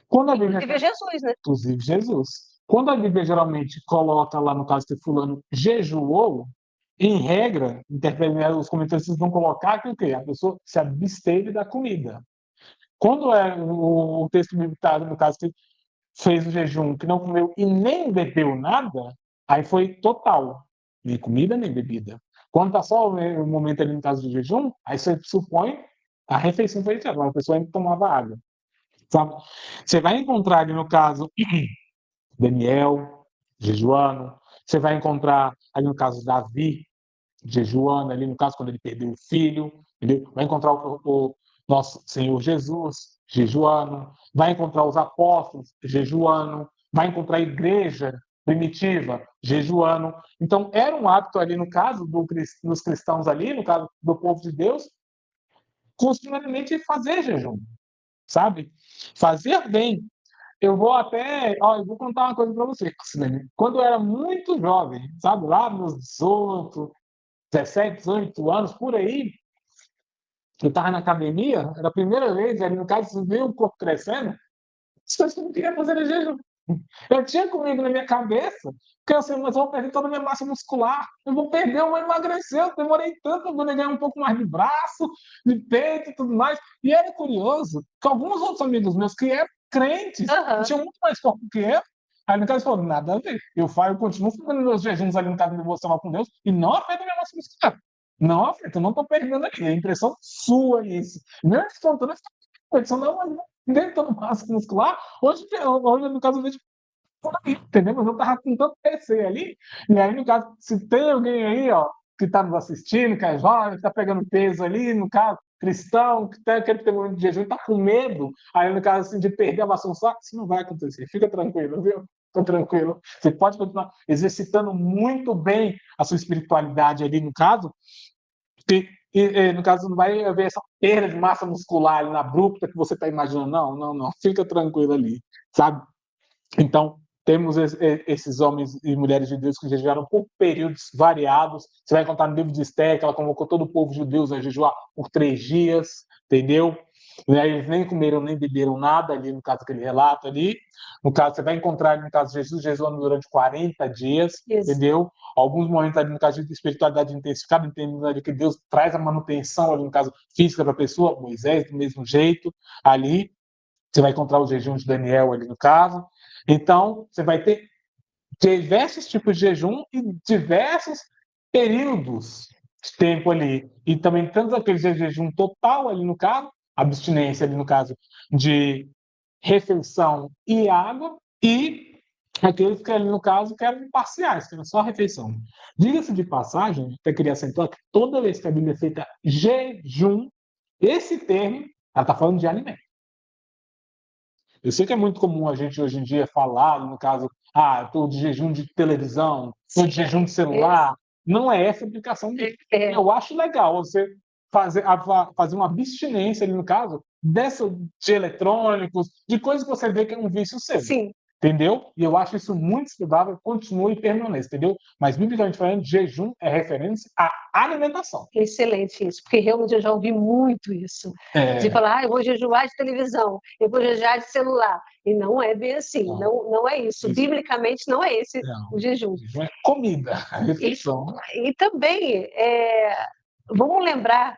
Quando a Bíblia, Inclusive Jesus, né? inclusive Jesus. Quando a Bíblia geralmente coloca lá, no caso que fulano jejuou, em regra, os comentaristas vão colocar que o quê? A pessoa se absteve da comida. Quando é o texto bíblico, no caso que fez o jejum, que não comeu e nem bebeu nada, aí foi total, nem comida nem bebida. Quando está só o momento ali no caso do jejum, aí você supõe a refeição foi feita, a pessoa ainda tomava água. Sabe? Você vai encontrar ali no caso Daniel jejuando, você vai encontrar ali no caso Davi jejuando, ali no caso quando ele perdeu o filho, entendeu? Vai encontrar o nosso Senhor Jesus jejuando, vai encontrar os apóstolos jejuando, vai encontrar a igreja primitiva jejuando. Então, era um hábito ali no caso dos cristãos ali, no caso do povo de Deus, costumeiramente fazer jejum, sabe? Fazer bem. Eu vou contar uma coisa para você, Silene. Quando eu era muito jovem, sabe, lá nos 18, 17, 18 anos, por aí, eu estava na academia, era a primeira vez, ali no caso, você vê o corpo crescendo, as coisas que eu não queria fazer era jejum. Eu tinha comigo na minha cabeça que eu sei, mas eu vou perder toda a minha massa muscular, eu vou perder, eu vou emagrecer, eu demorei tanto, eu vou ganhar um pouco mais de braço, de peito e tudo mais. E era curioso que alguns outros amigos meus que eram crentes, tinham muito mais corpo que eu, aí no caso falou, nada a ver. Eu continuo fazendo meus jejuns ali no caso de devocional com Deus e não afeta a minha massa muscular. Não afeta, eu não estou perdendo aqui. É impressão sua isso. Mesmo contando, eu não dentro massa muscular. Hoje, no caso, eu vejo entendeu? Mas eu tava com tanto PC ali, e aí, no caso, se tem alguém aí, ó, que está nos assistindo, que é jovem, que está pegando peso ali, no caso, cristão, que tem aquele tempo de jejum, está com medo, aí, no caso, assim, de perder a maçã saco, isso não vai acontecer. Fica tranquilo, viu? Fica tranquilo. Você pode continuar exercitando muito bem a sua espiritualidade ali, no caso, no caso, não vai haver essa perda de massa muscular ali na abrupta que você está imaginando. Não, não, não. Fica tranquilo ali, sabe? Então, temos esses homens e mulheres de Deus que jejuaram por períodos variados. Você vai encontrar no livro de Esther que ela convocou todo o povo judeu a jejuar por 3 dias, entendeu? E aí eles nem comeram nem beberam nada ali, no caso, aquele relato ali. No caso, você vai encontrar, no caso, Jesus jejuando durante 40 dias, Isso. entendeu? Alguns momentos ali, no caso, de espiritualidade intensificada, entendendo ali que Deus traz a manutenção ali, no caso, física para a pessoa, Moisés, do mesmo jeito, ali. Você vai encontrar o jejum de Daniel ali, no caso. Então, você vai ter diversos tipos de jejum e diversos períodos de tempo ali. E também tanto aquele jejum total ali no caso, abstinência ali no caso de refeição e água, e aqueles que ali no caso querem parciais, que é só refeição. Diga-se de passagem, até queria acentuar que toda vez que a Bíblia é feita jejum, esse termo, ela está falando de alimento. Eu sei que é muito comum a gente hoje em dia falar, no caso, estou de jejum de televisão, estou de jejum de celular. Não é essa a aplicação dele. Eu acho legal você fazer uma abstinência, ali, no caso, de eletrônicos, de coisas que você vê que é um vício seu. Sim. Entendeu? E eu acho isso muito saudável, continue e permaneça, entendeu? Mas, biblicamente falando, jejum é referência à alimentação. Excelente isso, porque realmente eu já ouvi muito isso. De falar, eu vou jejuar de televisão, eu vou jejuar de celular. E não é bem assim, não é isso. Biblicamente não é esse o jejum. O jejum é comida, é refeição. E também, vamos lembrar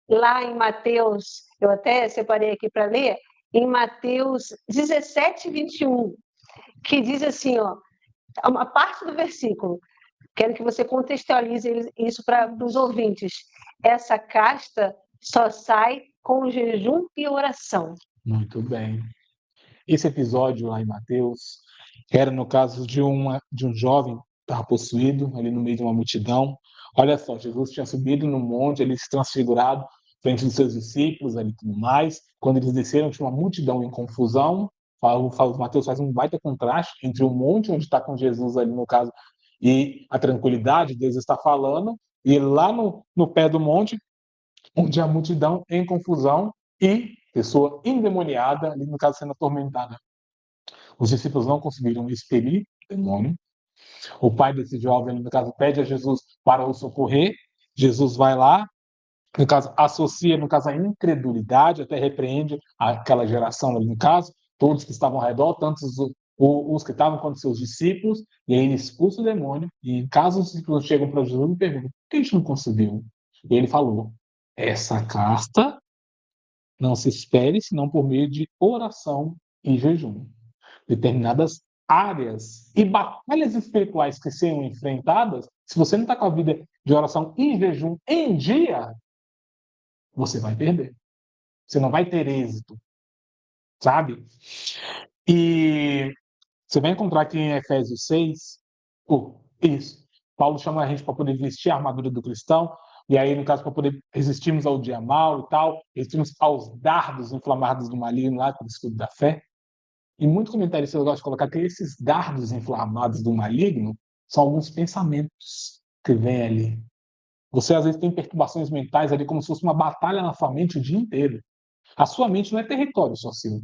lá em Mateus, eu até separei aqui para ler, em Mateus 17, 21, que diz assim, ó, uma parte do versículo, quero que você contextualize isso para os ouvintes. Essa casta só sai com jejum e oração. Muito bem. Esse episódio lá em Mateus era no caso de um jovem que estava possuído ali no meio de uma multidão. Olha só, Jesus tinha subido no monte, ele se transfigurado frente dos seus discípulos ali e tudo mais. Quando eles desceram, tinha uma multidão em confusão. Mateus faz um baita contraste entre o monte onde está com Jesus ali no caso e a tranquilidade, Deus está falando, e lá no pé do monte, onde a multidão em confusão e pessoa endemoniada, ali no caso sendo atormentada. Os discípulos não conseguiram expelir o demônio. O pai desse jovem, no caso, pede a Jesus para o socorrer. Jesus vai lá, no caso, associa, no caso, a incredulidade, até repreende aquela geração ali, no caso, todos que estavam ao redor, tanto os que estavam com seus discípulos, e aí ele expulsa o demônio, e em caso os discípulos chegam para Jesus e perguntam, por que a gente não conseguiu? E ele falou, essa casta não se espere senão por meio de oração e jejum. Determinadas áreas e batalhas espirituais que sejam enfrentadas, se você não está com a vida de oração e jejum em dia, você vai perder. Você não vai ter êxito, sabe? E você vai encontrar aqui em Efésios 6, isso, Paulo chama a gente para poder vestir a armadura do cristão, e aí, no caso, para poder resistirmos ao dia mal e tal, resistirmos aos dardos inflamados do maligno lá, pelo escudo da fé. E muito comentarista gosta de colocar que esses dardos inflamados do maligno são alguns pensamentos que vêm ali. Você, às vezes, tem perturbações mentais ali, como se fosse uma batalha na sua mente o dia inteiro. A sua mente não é território só seu.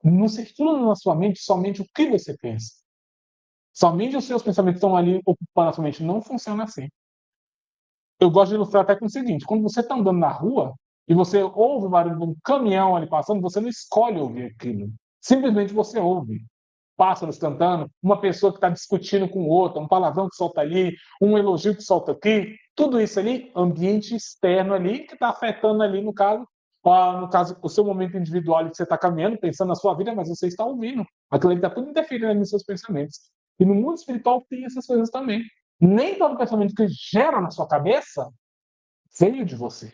Não circula na sua mente somente o que você pensa. Somente os seus pensamentos estão ali ocupando a sua mente. Não funciona assim. Eu gosto de ilustrar até com o seguinte: quando você está andando na rua e você ouve o barulho de um caminhão ali passando, você não escolhe ouvir aquilo. Simplesmente você ouve. Pássaros cantando, uma pessoa que está discutindo com outra, um palavrão que solta ali, um elogio que solta aqui, tudo isso ali, ambiente externo ali, que está afetando ali, no caso, o seu momento individual que você está caminhando, pensando na sua vida, mas você está ouvindo. Aquilo ali está tudo interferindo ali nos seus pensamentos. E no mundo espiritual tem essas coisas também. Nem todo pensamento que gera na sua cabeça veio de você,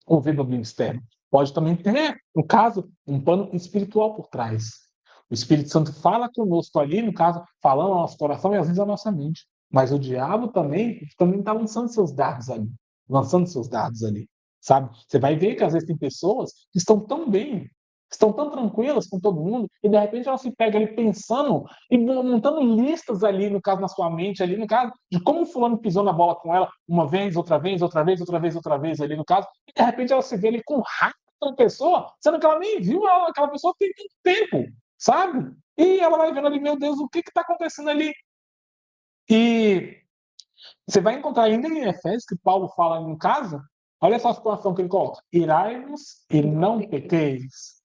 ou veio do ambiente externo. Pode também ter, no caso, um pano espiritual por trás. O Espírito Santo fala conosco ali, no caso, falando ao nosso coração e às vezes à nossa mente. Mas o diabo também está lançando seus dardos ali. Lançando seus dardos ali. Sabe? Você vai ver que às vezes tem pessoas que estão tão bem, estão tão tranquilas com todo mundo, e de repente ela se pega ali pensando e montando listas ali, no caso, na sua mente, ali, no caso, de como o fulano pisou na bola com ela uma vez, outra vez, outra vez, outra vez, outra vez, ali, no caso, e de repente ela se vê ali com raiva da pessoa, sendo que ela nem viu aquela pessoa tem tanto tempo, sabe? E ela vai vendo ali, meu Deus, o que está acontecendo ali? E você vai encontrar ainda em Efésios, que Paulo fala em casa, olha só a situação que ele coloca: irai-vos e não pequeis.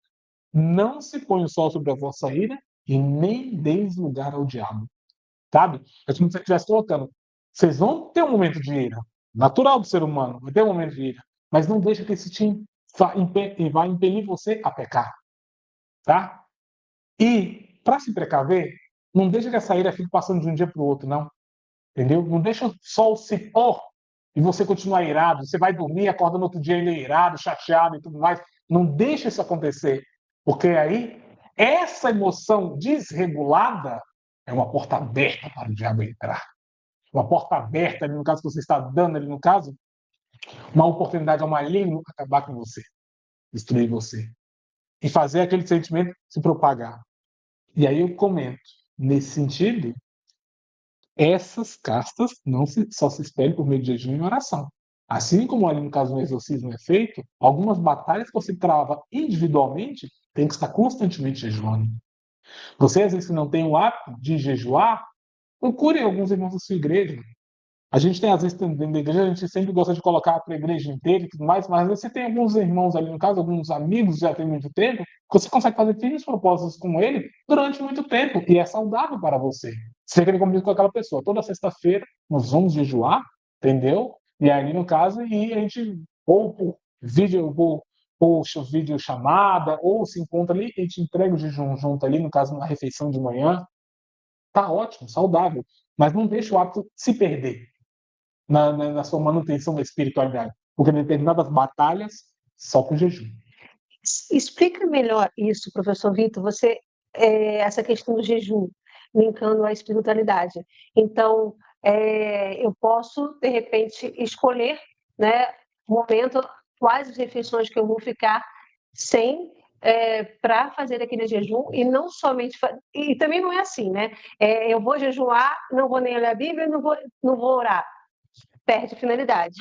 Não se põe o sol sobre a vossa ira e nem deis lugar ao diabo. Sabe? É como se você estivesse colocando. Vocês vão ter um momento de ira. Natural do ser humano, vai ter um momento de ira. Mas não deixa que esse time vá impelir você a pecar. Tá? E, para se precaver, não deixa que essa ira fique passando de um dia para o outro, não. Entendeu? Não deixa o sol se pôr e você continuar irado. Você vai dormir, acorda no outro dia ainda irado, chateado e tudo mais. Não deixa isso acontecer. Porque aí, essa emoção desregulada é uma porta aberta para o diabo entrar. Uma porta aberta, ali no caso que você está dando, ali no caso, uma oportunidade ao maligno acabar com você, destruir você. E fazer aquele sentimento se propagar. E aí eu comento, nesse sentido, essas castas só se esperam por meio de jejum e oração. Assim como ali no caso do exorcismo é feito, algumas batalhas que você trava individualmente tem que estar constantemente jejuando. Você, às vezes, que não tem o hábito de jejuar, procure alguns irmãos da sua igreja. A gente tem, às vezes, dentro da igreja, a gente sempre gosta de colocar para a igreja inteira e tudo mais, mas às vezes você tem alguns irmãos ali, no caso, alguns amigos já tem muito tempo, que você consegue fazer firmes propósitos com ele durante muito tempo, e é saudável para você. Você quer comigo com aquela pessoa. Toda sexta-feira nós vamos jejuar, entendeu? E aí, no caso, e a gente, ou por vídeo, poxa, videochamada, ou se encontra ali e te entrega o jejum junto ali, no caso, na refeição de manhã. Tá ótimo, saudável, mas não deixa o hábito se perder na sua manutenção da espiritualidade, porque em determinadas batalhas, só com jejum. Explica melhor isso, professor Vitor, essa questão do jejum, linkando à espiritualidade. Então, eu posso, de repente, escolher, né, o momento, quais as refeições que eu vou ficar sem para fazer aquele jejum e não somente e também não é assim, né? Eu vou jejuar, não vou nem olhar a Bíblia, não vou orar, perde finalidade.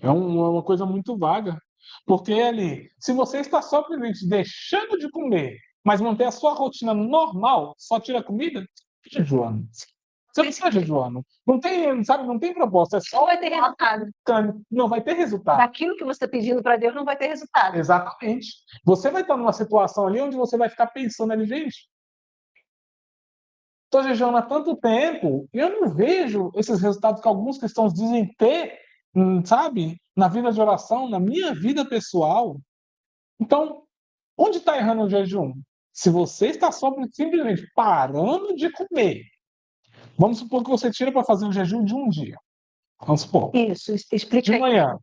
É uma coisa muito vaga. Porque ali, se você está simplesmente deixando de comer, mas manter a sua rotina normal, só tira comida, jejuando. Você não está jejuando. Não tem, sabe, não tem proposta. É só Não vai ter resultado. Não vai ter resultado. Daquilo que você está pedindo para Deus não vai ter resultado. Exatamente. Você vai estar numa situação ali onde você vai ficar pensando ali, gente, estou jejuando há tanto tempo e eu não vejo esses resultados que alguns cristãos dizem ter, sabe, na vida de oração, na minha vida pessoal. Então, onde está errando o jejum? Se você está só simplesmente parando de comer, vamos supor que você tira para fazer um jejum de um dia. Vamos supor. Isso, explica De aí. manhã.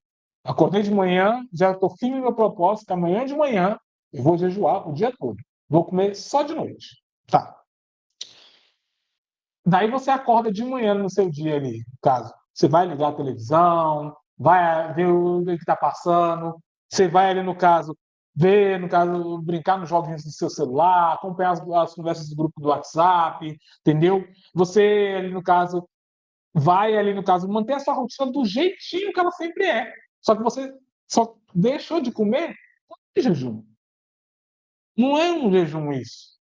Acordei de manhã, já estou firme no meu propósito, que amanhã de manhã eu vou jejuar o dia todo. Vou comer só de noite. Tá. Daí você acorda de manhã no seu dia ali, no caso. Você vai ligar a televisão, vai ver o que está passando, você vai ali, no caso, ver, no caso, brincar nos joguinhos do seu celular, acompanhar as conversas do grupo do WhatsApp, entendeu? Você, ali, no caso, vai ali, no caso, manter a sua rotina do jeitinho que ela sempre é. Só que você só deixou de comer em jejum. Não é um jejum isso.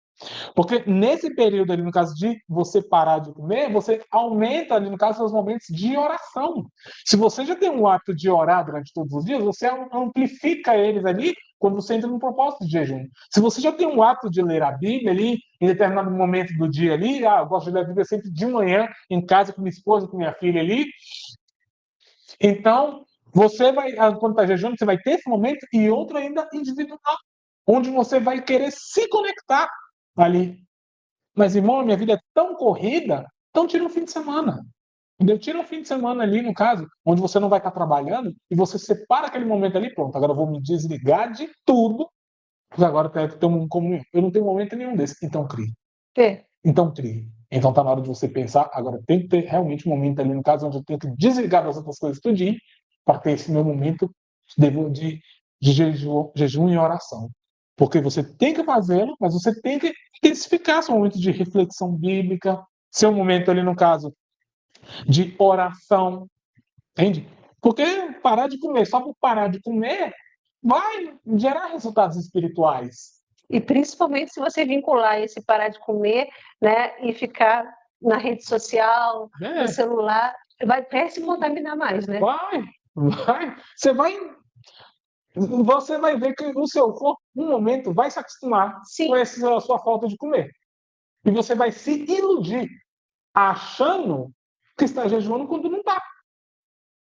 Porque nesse período ali, no caso de você parar de comer, você aumenta ali, no caso, seus momentos de oração. Se você já tem um hábito de orar durante todos os dias, você amplifica eles ali quando você entra no propósito de jejum. Se você já tem um hábito de ler a Bíblia ali, em determinado momento do dia ali, eu gosto de ler a Bíblia sempre de manhã, em casa com minha esposa, com minha filha ali. Então, você vai, quando está jejuando, você vai ter esse momento e outro ainda individual, onde você vai querer se conectar ali. Mas, irmão, minha vida é tão corrida, então tira um fim de semana. Entendeu? Tira um fim de semana ali, no caso, onde você não vai estar trabalhando, e você separa aquele momento ali, pronto, agora eu vou me desligar de tudo, porque agora eu tenho que ter um comunhão. Eu não tenho momento nenhum desse, então crie. É. Então crie. Então está na hora de você pensar, agora tem que ter realmente um momento ali, no caso, onde eu tenho que desligar das outras coisas tudinho, para ter esse meu momento de jejum e oração. Porque você tem que fazê-lo, mas você tem que intensificar seu momento de reflexão bíblica, seu momento ali, no caso, de oração, entende? Porque parar de comer, só por parar de comer, vai gerar resultados espirituais. E principalmente se você vincular esse parar de comer, né, e ficar na rede social, no celular, vai até se contaminar mais, né? Vai. Você vai ver que o seu corpo, no momento, vai se acostumar Sim. com essa sua falta de comer. E você vai se iludir, achando que está jejuando quando não está.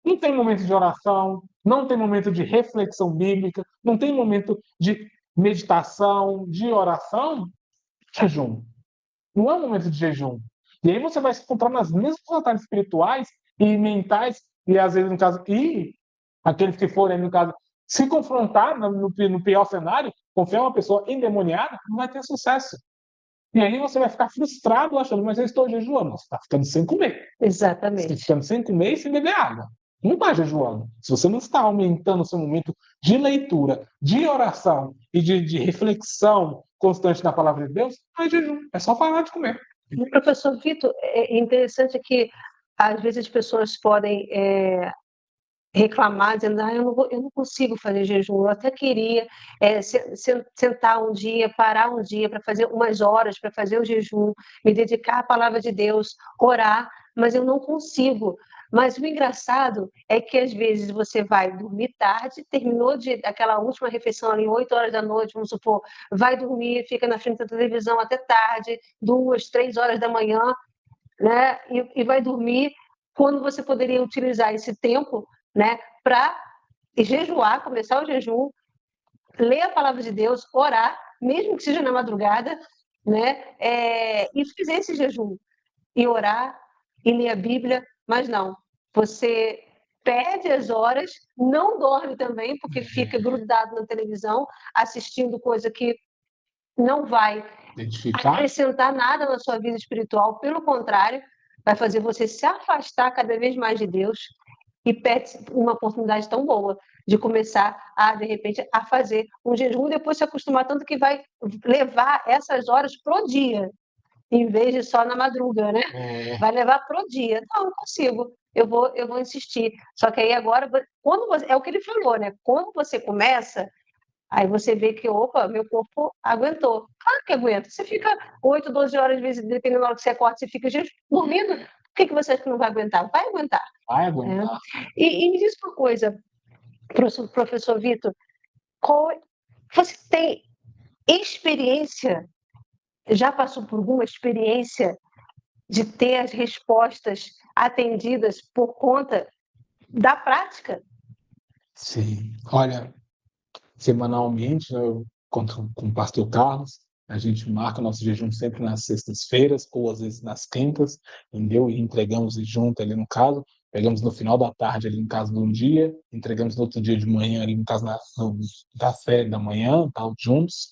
Não tem momento de oração, não tem momento de reflexão bíblica, não tem momento de meditação, de oração, jejum. Não é um momento de jejum. E aí você vai se encontrar nas mesmas batalhas espirituais e mentais, e às vezes, no caso, e aqueles que forem, no caso, se confrontar no pior cenário, confiar uma pessoa endemoniada, não vai ter sucesso. E aí você vai ficar frustrado achando, mas eu estou jejuando. Você está ficando sem comer. Exatamente. Você está ficando sem comer e sem beber água. Não está jejuando. Se você não está aumentando o seu momento de leitura, de oração e de reflexão constante na palavra de Deus, não é jejum. É só parar de comer. Professor Vitor, é interessante que às vezes as pessoas podem reclamar, dizendo, eu não consigo fazer jejum, eu até queria sentar um dia, parar um dia para fazer umas horas, para fazer o jejum, me dedicar à palavra de Deus, orar, mas eu não consigo. Mas o engraçado é que às vezes você vai dormir tarde, terminou aquela última refeição ali, 8 horas da noite, vamos supor, vai dormir, fica na frente da televisão até tarde, 2, 3 horas da manhã, né? E vai dormir quando você poderia utilizar esse tempo, né, para jejuar, começar o jejum, ler a palavra de Deus, orar, mesmo que seja na madrugada, né? E fazer esse jejum. E orar, e ler a Bíblia, mas não. Você perde as horas, não dorme também, porque fica grudado na televisão, assistindo coisa que não vai Identificar. acrescentar nada na sua vida espiritual, pelo contrário, vai fazer você se afastar cada vez mais de Deus e perde uma oportunidade tão boa de começar a, de repente, a fazer um jejum e depois se acostumar tanto que vai levar essas horas pro dia, em vez de só na madruga, né? Vai levar pro dia. Não consigo. Eu vou insistir. Só que aí agora, quando você, é o que ele falou, né? Quando você começa, aí você vê que, opa, meu corpo aguentou. Claro que aguenta. Você fica 8, 12 horas, às vezes, dependendo da hora que você acorda, você fica dormindo. Por que você acha que não vai aguentar? Vai aguentar. Vai aguentar. E me diz uma coisa, professor Vitor, você tem experiência, já passou por alguma experiência de ter as respostas atendidas por conta da prática? Sim. Olha, semanalmente, né, eu conto com o pastor Carlos, a gente marca o nosso jejum sempre nas sextas-feiras, ou às vezes nas quintas, entendeu? E entregamos junto ali no caso, pegamos no final da tarde ali no caso de um dia, entregamos no outro dia de manhã ali no caso no café da manhã, tal, juntos,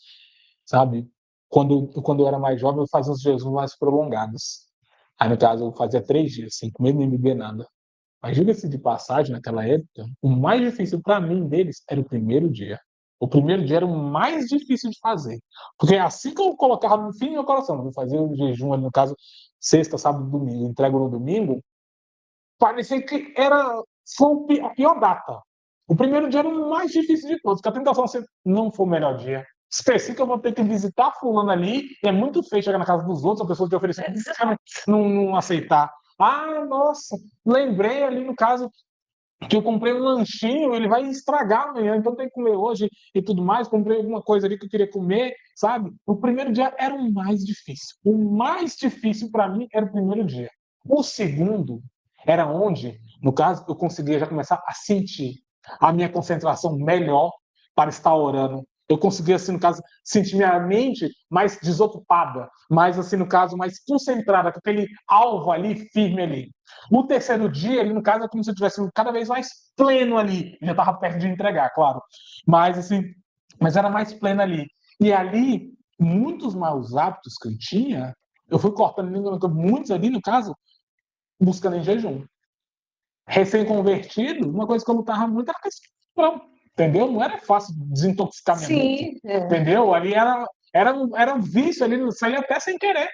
sabe? Quando eu era mais jovem, eu fazia os jejuns mais prolongados. Aí, no caso, eu fazia 3 dias, sem comer nem beber nada. Mas diga-se de passagem, naquela época, o mais difícil para mim deles era o primeiro dia. O primeiro dia era o mais difícil de fazer. Porque assim que eu colocava no fim do meu coração, vou fazer o jejum, no caso, sexta, sábado, domingo, entrego no domingo, parecia que foi a pior data. O primeiro dia era o mais difícil de todos, porque a tentação sempre não foi o melhor dia. Esqueci que eu vou ter que visitar fulano ali, e é muito feio chegar na casa dos outros, a pessoa te oferecer, não aceitar. Ah, nossa, lembrei ali no caso que eu comprei um lanchinho, ele vai estragar amanhã, então tem que comer hoje e tudo mais. Comprei alguma coisa ali que eu queria comer, sabe? O primeiro dia era o mais difícil. O mais difícil para mim era o primeiro dia. O segundo era onde, no caso, eu conseguia já começar a sentir a minha concentração melhor para estar orando. Eu conseguia, assim, no caso, sentir minha mente mais desocupada, mais, assim, no caso, mais concentrada, com aquele alvo ali, firme ali. No terceiro dia, ali, no caso, é como se eu tivesse cada vez mais pleno ali. Já estava perto de entregar, claro. Mas, assim, mas era mais pleno ali. E ali, muitos maus hábitos que eu tinha, eu fui cortando muitos ali, no caso, buscando em jejum. Recém-convertido, uma coisa que eu lutava muito era questão, entendeu? Não era fácil desintoxicar minha mente, entendeu? Ali era um vício ali, saía até sem querer,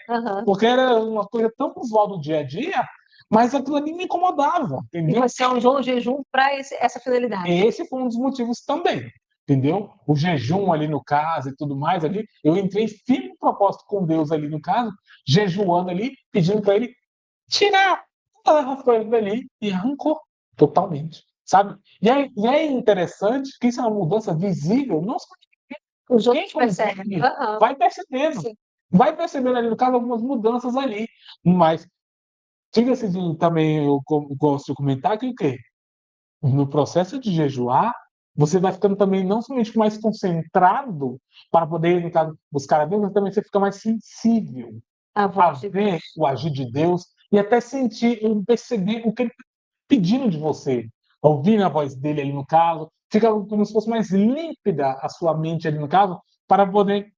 porque era uma coisa tão usual do dia a dia, mas aquilo ali me incomodava, entendeu? E você usou o jejum para essa finalidade. Esse foi um dos motivos também, entendeu? O jejum ali no caso e tudo mais ali, eu entrei firme no propósito com Deus ali no caso, jejuando ali, pedindo para ele tirar as coisas dali e arrancou totalmente, sabe? E é interessante que isso é uma mudança visível, não só Os quem outros percebem. vai percebendo, vai percebendo ali no caso algumas mudanças ali, mas diga-se também, eu gosto de comentar que o quê? No processo de jejuar, você vai ficando também não somente mais concentrado para poder, no caso, buscar a Deus, mas também você fica mais sensível a ver o agir de Deus e até sentir e perceber o que ele está pedindo de você. Ouvir a voz dele ali no caso, fica como se fosse mais límpida a sua mente ali no caso, para poder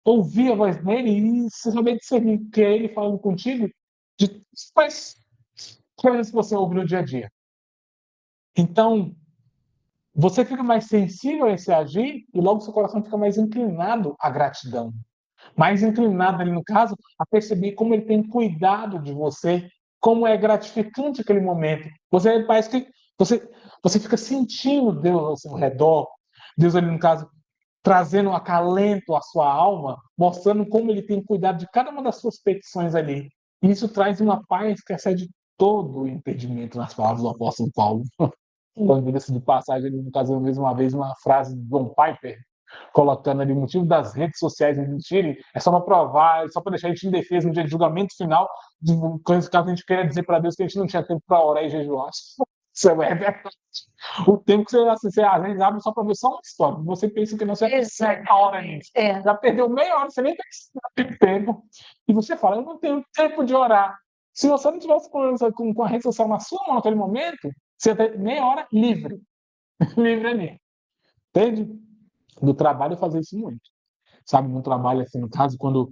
ouvir a voz dele e saber discernir que é ele falando contigo de quais coisas que você ouve no dia a dia. Então, você fica mais sensível a esse agir e logo seu coração fica mais inclinado à gratidão. Mais inclinado ali no caso a perceber como ele tem cuidado de você, como é gratificante aquele momento. Você parece que você fica sentindo Deus ao seu redor, Deus ali no caso trazendo um acalento à sua alma, mostrando como ele tem cuidado de cada uma das suas petições ali. E isso traz uma paz que excede todo o entendimento nas palavras do apóstolo Paulo. Diga-se de passagem, no caso, eu vi uma vez uma frase de John Piper, colocando ali o motivo das redes sociais existirem é só para provar, é só para deixar a gente indefeso no dia de julgamento final, de coisas que a gente queria dizer para Deus que a gente não tinha tempo para orar e jejuar. Isso é verdade. O tempo que você às vezes abre só para ver só uma história. Você pensa que não, você vai meia hora nisso. Já perdeu meia hora, você nem tem tempo. E você fala, eu não tenho tempo de orar. Se você não tivesse com a rede social na sua mão naquele momento, você ia ter meia hora livre. Livre ali. Entende? No trabalho eu fazia isso muito. Sabe, no trabalho, assim, no caso, quando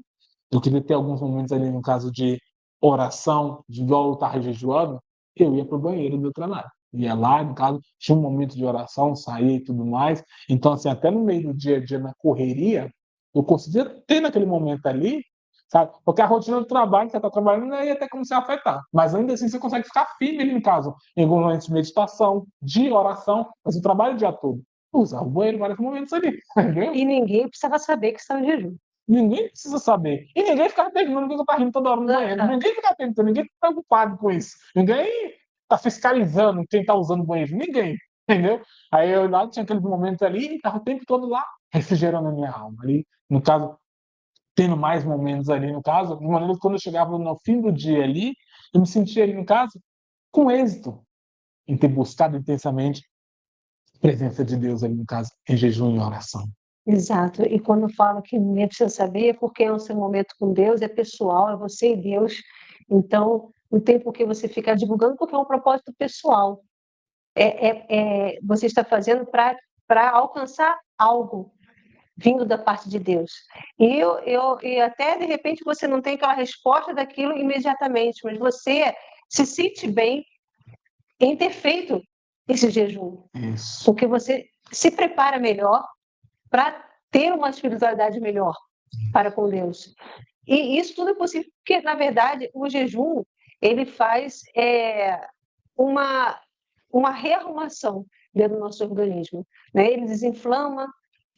eu queria ter alguns momentos ali, no caso de oração, de igual eu estava jejuando, eu ia para o banheiro do trabalho. Ia lá, no caso, tinha um momento de oração, saía e tudo mais. Então, assim, até no meio do dia a dia, na correria, eu conseguia ter naquele momento ali, sabe? Porque a rotina do trabalho, você está trabalhando, aí até começar a afetar. Mas ainda assim, você consegue ficar firme ali em casa, em alguns momentos de meditação, de oração, mas o trabalho o dia todo. Usar o banheiro em vários momentos ali, entendeu? E ninguém precisava saber que estava em jejum. Ninguém precisa saber. E ninguém ficava perguntando que eu estava rindo toda hora no banheiro. Ninguém fica perguntando, ninguém está preocupado com isso. Ninguém está fiscalizando quem está usando o banheiro. Ninguém, entendeu? Aí eu lá tinha aqueles momentos ali e estava o tempo todo lá refrigerando a minha alma. Ali, no caso, tendo mais momentos ali, no caso, de maneira que quando eu chegava no fim do dia ali, eu me sentia ali, no caso, com êxito em ter buscado intensamente a presença de Deus ali, no caso, em jejum e oração. Exato. E quando eu falo que ninguém precisa saber, é porque é o seu momento com Deus, é pessoal, é você e Deus. Então, não tem por que você ficar divulgando, porque é um propósito pessoal. Você está fazendo para alcançar algo vindo da parte de Deus. E até, de repente, você não tem aquela resposta daquilo imediatamente, mas você se sente bem em ter feito esse jejum. Isso. Porque você se prepara melhor para ter uma espiritualidade melhor para com Deus. E isso tudo é possível porque, na verdade, o jejum ele faz uma, uma rearrumação dentro do nosso organismo. Né? Ele desinflama,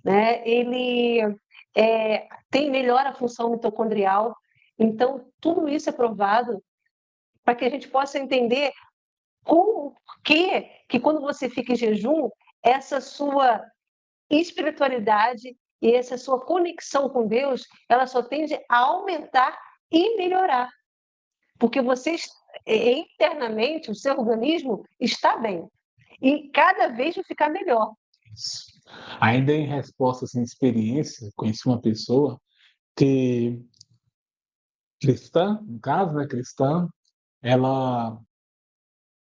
né? Ele melhora a função mitocondrial. Então, tudo isso é provado para que a gente possa entender como que quando você fica em jejum, essa sua espiritualidade e essa sua conexão com Deus, ela só tende a aumentar e melhorar. Porque você, internamente, o seu organismo está bem. E cada vez vai ficar melhor. Isso. Ainda em resposta, assim, experiência, conheci uma pessoa que, cristã, no caso, né, cristã, ela,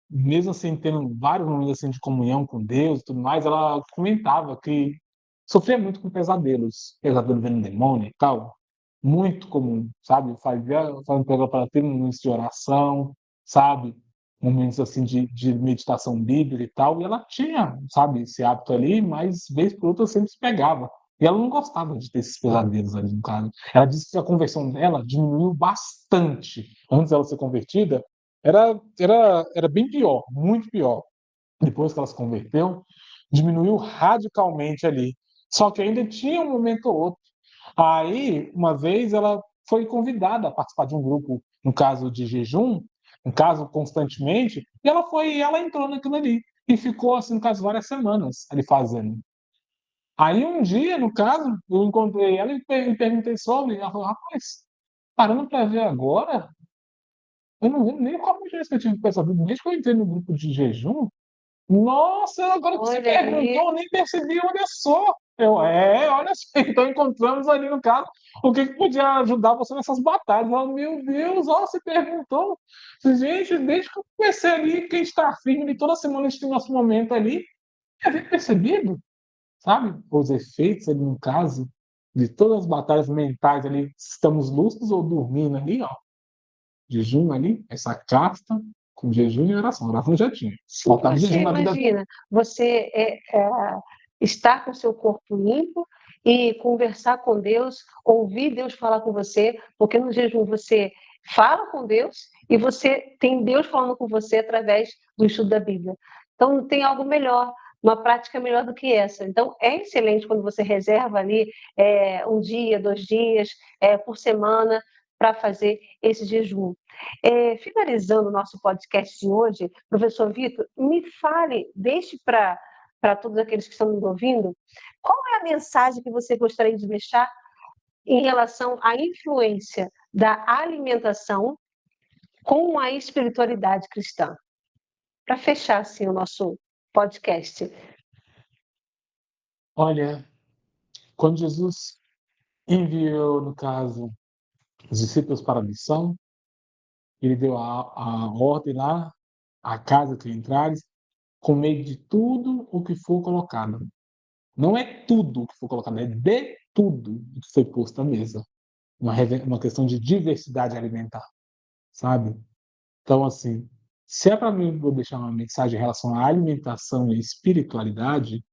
mesmo assim, tendo vários momentos assim, de comunhão com Deus e tudo mais, ela comentava que sofria muito com pesadelos, pesadelo vendo demônio e tal, muito comum, sabe? Fazia pegar para ter momentos de oração, sabe? Momentos assim de meditação bíblica e tal, e ela tinha, sabe, esse hábito ali, mas vez por outra sempre se pegava. E ela não gostava de ter esses pesadelos ali no caso. Ela disse que a conversão dela diminuiu bastante. Antes dela ser convertida, era bem pior, muito pior. Depois que ela se converteu, diminuiu radicalmente ali. Só que ainda tinha um momento ou outro. Aí, uma vez, ela foi convidada a participar de um grupo, no caso de jejum, no caso constantemente, e ela entrou naquilo ali. E ficou, assim, no caso, várias semanas ali fazendo. Aí, um dia, no caso, eu encontrei ela e perguntei sobre, e ela falou, rapaz, parando para ver agora, eu não lembro nem qual foi a vez que eu tive pensado, desde que eu entrei no grupo de jejum, nossa, agora que você Olha aí, perguntou, eu nem percebi, olha só. Olha só, então encontramos ali no caso o que podia ajudar você nessas batalhas. Meu Deus, ó, você perguntou. Gente, desde que eu comecei ali, quem está firme, e toda semana a gente tem nosso momento ali, havia percebido, sabe? Os efeitos ali no caso, de todas as batalhas mentais ali, se estamos lúcidos ou dormindo ali, ó. Jejum ali, essa casta com jejum e oração. Oração já tinha. Faltava você jejum na vida dela. imagina, você estar com o seu corpo limpo e conversar com Deus, ouvir Deus falar com você, porque no jejum você fala com Deus e você tem Deus falando com você através do estudo da Bíblia. Então, não tem algo melhor, uma prática melhor do que essa. Então, é excelente quando você reserva ali um dia, 2 dias por semana para fazer esse jejum. Finalizando o nosso podcast de hoje, professor Vitor, me fale, deixe para todos aqueles que estão nos ouvindo, qual é a mensagem que você gostaria de deixar em relação à influência da alimentação com a espiritualidade cristã? para fechar assim, o nosso podcast. Olha, quando Jesus enviou, no caso, os discípulos para a missão, ele deu a ordem lá, a casa que entrares, comer de tudo o que for colocado. Não é tudo o que for colocado, é de tudo o que foi posto à mesa. Uma questão de diversidade alimentar, sabe? Então, assim, se é para mim vou deixar uma mensagem em relação à alimentação e espiritualidade,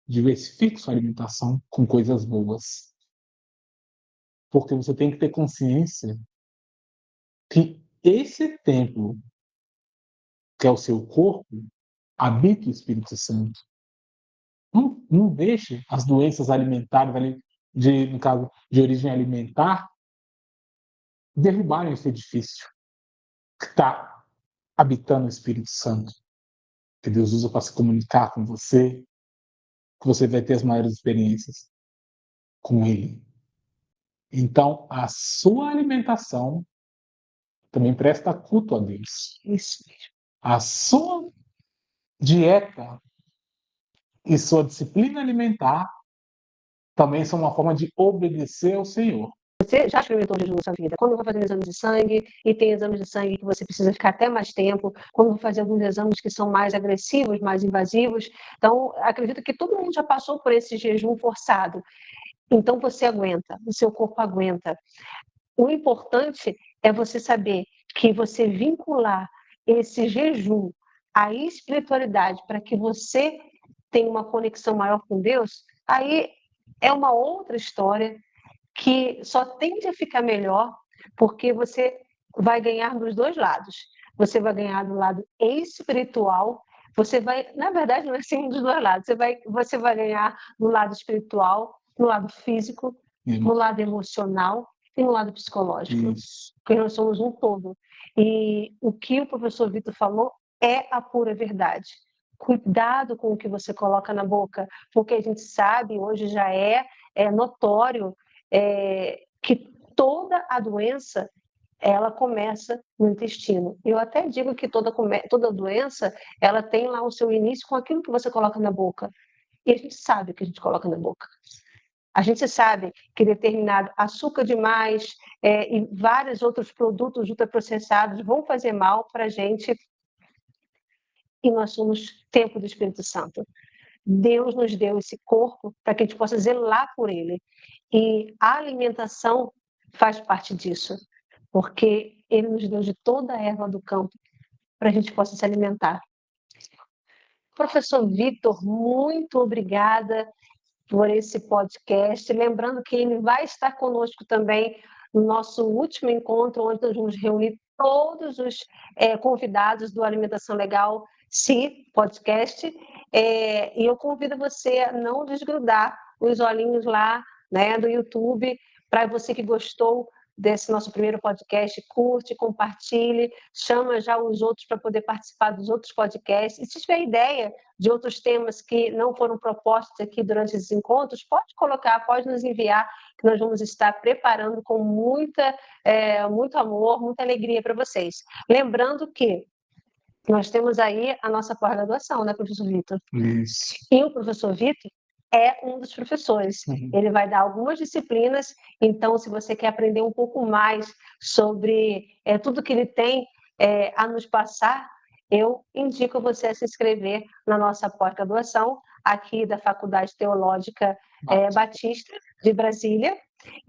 diversifique sua alimentação com coisas boas. Porque você tem que ter consciência que esse templo, que é o seu corpo, habita o Espírito Santo. Não deixe as doenças alimentares, no caso, de origem alimentar, derrubarem esse edifício que está habitando o Espírito Santo, que Deus usa para se comunicar com você, que você vai ter as maiores experiências com Ele. Então, a sua alimentação também presta culto a Deus. Isso. A sua dieta e sua disciplina alimentar também são uma forma de obedecer ao Senhor. Você já experimentou jejum na sua vida? Quando vai fazer exame de sangue, e tem exames de sangue que você precisa ficar até mais tempo, quando vai fazer alguns exames que são mais agressivos, mais invasivos. Então, acredito que todo mundo já passou por esse jejum forçado. Então, você aguenta, o seu corpo aguenta. O importante é você saber que você vincular esse jejum à espiritualidade para que você tenha uma conexão maior com Deus, aí é uma outra história que só tende a ficar melhor porque você vai ganhar dos dois lados. Você vai ganhar do lado espiritual, você vai, na verdade, não é assim dos dois lados, você vai ganhar no lado espiritual, no lado físico, no lado emocional e no lado psicológico. Isso. Porque nós somos um todo. E o que o professor Vitor falou é a pura verdade. Cuidado com o que você coloca na boca, porque a gente sabe, hoje já é notório que toda a doença ela começa no intestino. Eu até digo que toda doença ela tem lá o seu início com aquilo que você coloca na boca. E a gente sabe o que a gente coloca na boca. A gente sabe que determinado açúcar demais e vários outros produtos ultraprocessados vão fazer mal para a gente. E nós somos templo do Espírito Santo. Deus nos deu esse corpo para que a gente possa zelar por ele. E a alimentação faz parte disso, porque ele nos deu de toda a erva do campo para a gente possa se alimentar. Professor Vitor, muito obrigada por esse podcast. Lembrando que ele vai estar conosco também no nosso último encontro, onde nós vamos reunir todos os convidados do Alimentação Legal, sim, podcast. E eu convido você a não desgrudar os olhinhos lá, né, do YouTube, para você que gostou desse nosso primeiro podcast, curte, compartilhe, chama já os outros para poder participar dos outros podcasts. E se tiver ideia de outros temas que não foram propostos aqui durante esses encontros, pode colocar, pode nos enviar, que nós vamos estar preparando com muito amor, muita alegria para vocês. Lembrando que nós temos aí a nossa pós-graduação, né, professor Vitor? Isso. E o professor Vitor é um dos professores. Ele vai dar algumas disciplinas, então, se você quer aprender um pouco mais sobre tudo que ele tem a nos passar, eu indico você a se inscrever na nossa pós-graduação, aqui da Faculdade Teológica Batista de Brasília.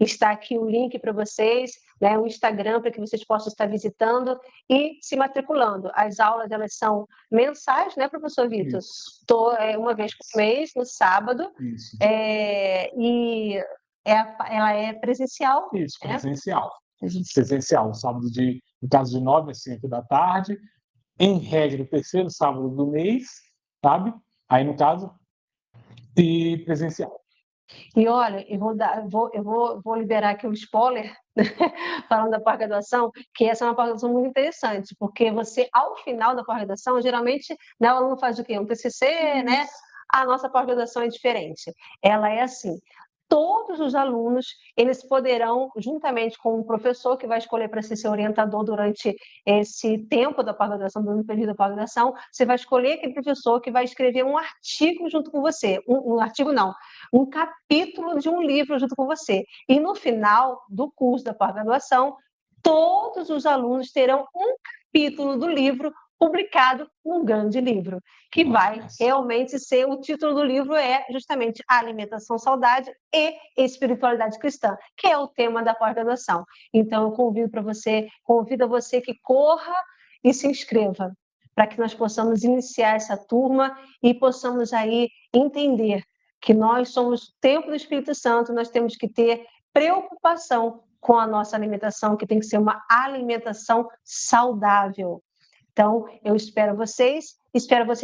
Está aqui o link para vocês, né, o Instagram para que vocês possam estar visitando e se matriculando. As aulas elas são mensais, né, professor Vitor? Uma vez por mês, no sábado. Isso. E ela é presencial. Isso, presencial. Presencial, sábado no caso de 9 às 5 da tarde, em regra, o terceiro sábado do mês, sabe? Aí, no caso, e presencial. E olha, vou liberar aqui um spoiler, falando da pós-graduação, que essa é uma pós-graduação muito interessante, porque você, ao final da pós-graduação, geralmente, né, o aluno faz o quê? Um TCC, né? A nossa pós-graduação é diferente. Ela é assim, todos os alunos, eles poderão, juntamente com o professor que vai escolher para ser seu orientador durante esse tempo da pós-graduação, durante o período da pós-graduação, você vai escolher aquele professor que vai escrever um artigo junto com você, um artigo não, um capítulo de um livro junto com você. E no final do curso da pós-graduação, todos os alunos terão um capítulo do livro publicado num grande livro, que vai realmente ser, o título do livro é justamente Alimentação Saudável e Espiritualidade Cristã, que é o tema da pós-graduação. Então, eu convido a você que corra e se inscreva, para que nós possamos iniciar essa turma e possamos aí entender que nós somos o templo do Espírito Santo, nós temos que ter preocupação com a nossa alimentação, que tem que ser uma alimentação saudável. Então, eu espero vocês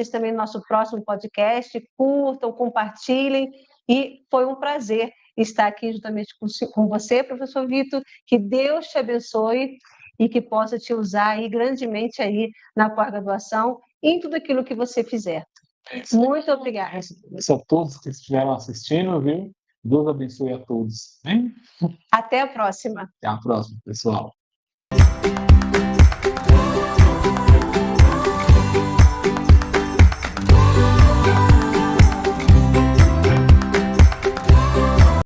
também no nosso próximo podcast, curtam, compartilhem, e foi um prazer estar aqui juntamente com você, professor Vitor, que Deus te abençoe e que possa te usar aí grandemente aí na pós-graduação e em tudo aquilo que você fizer. Muito obrigada. Agradeço a todos que estiveram assistindo, viu? Deus abençoe a todos. Hein? Até a próxima. Até a próxima, pessoal.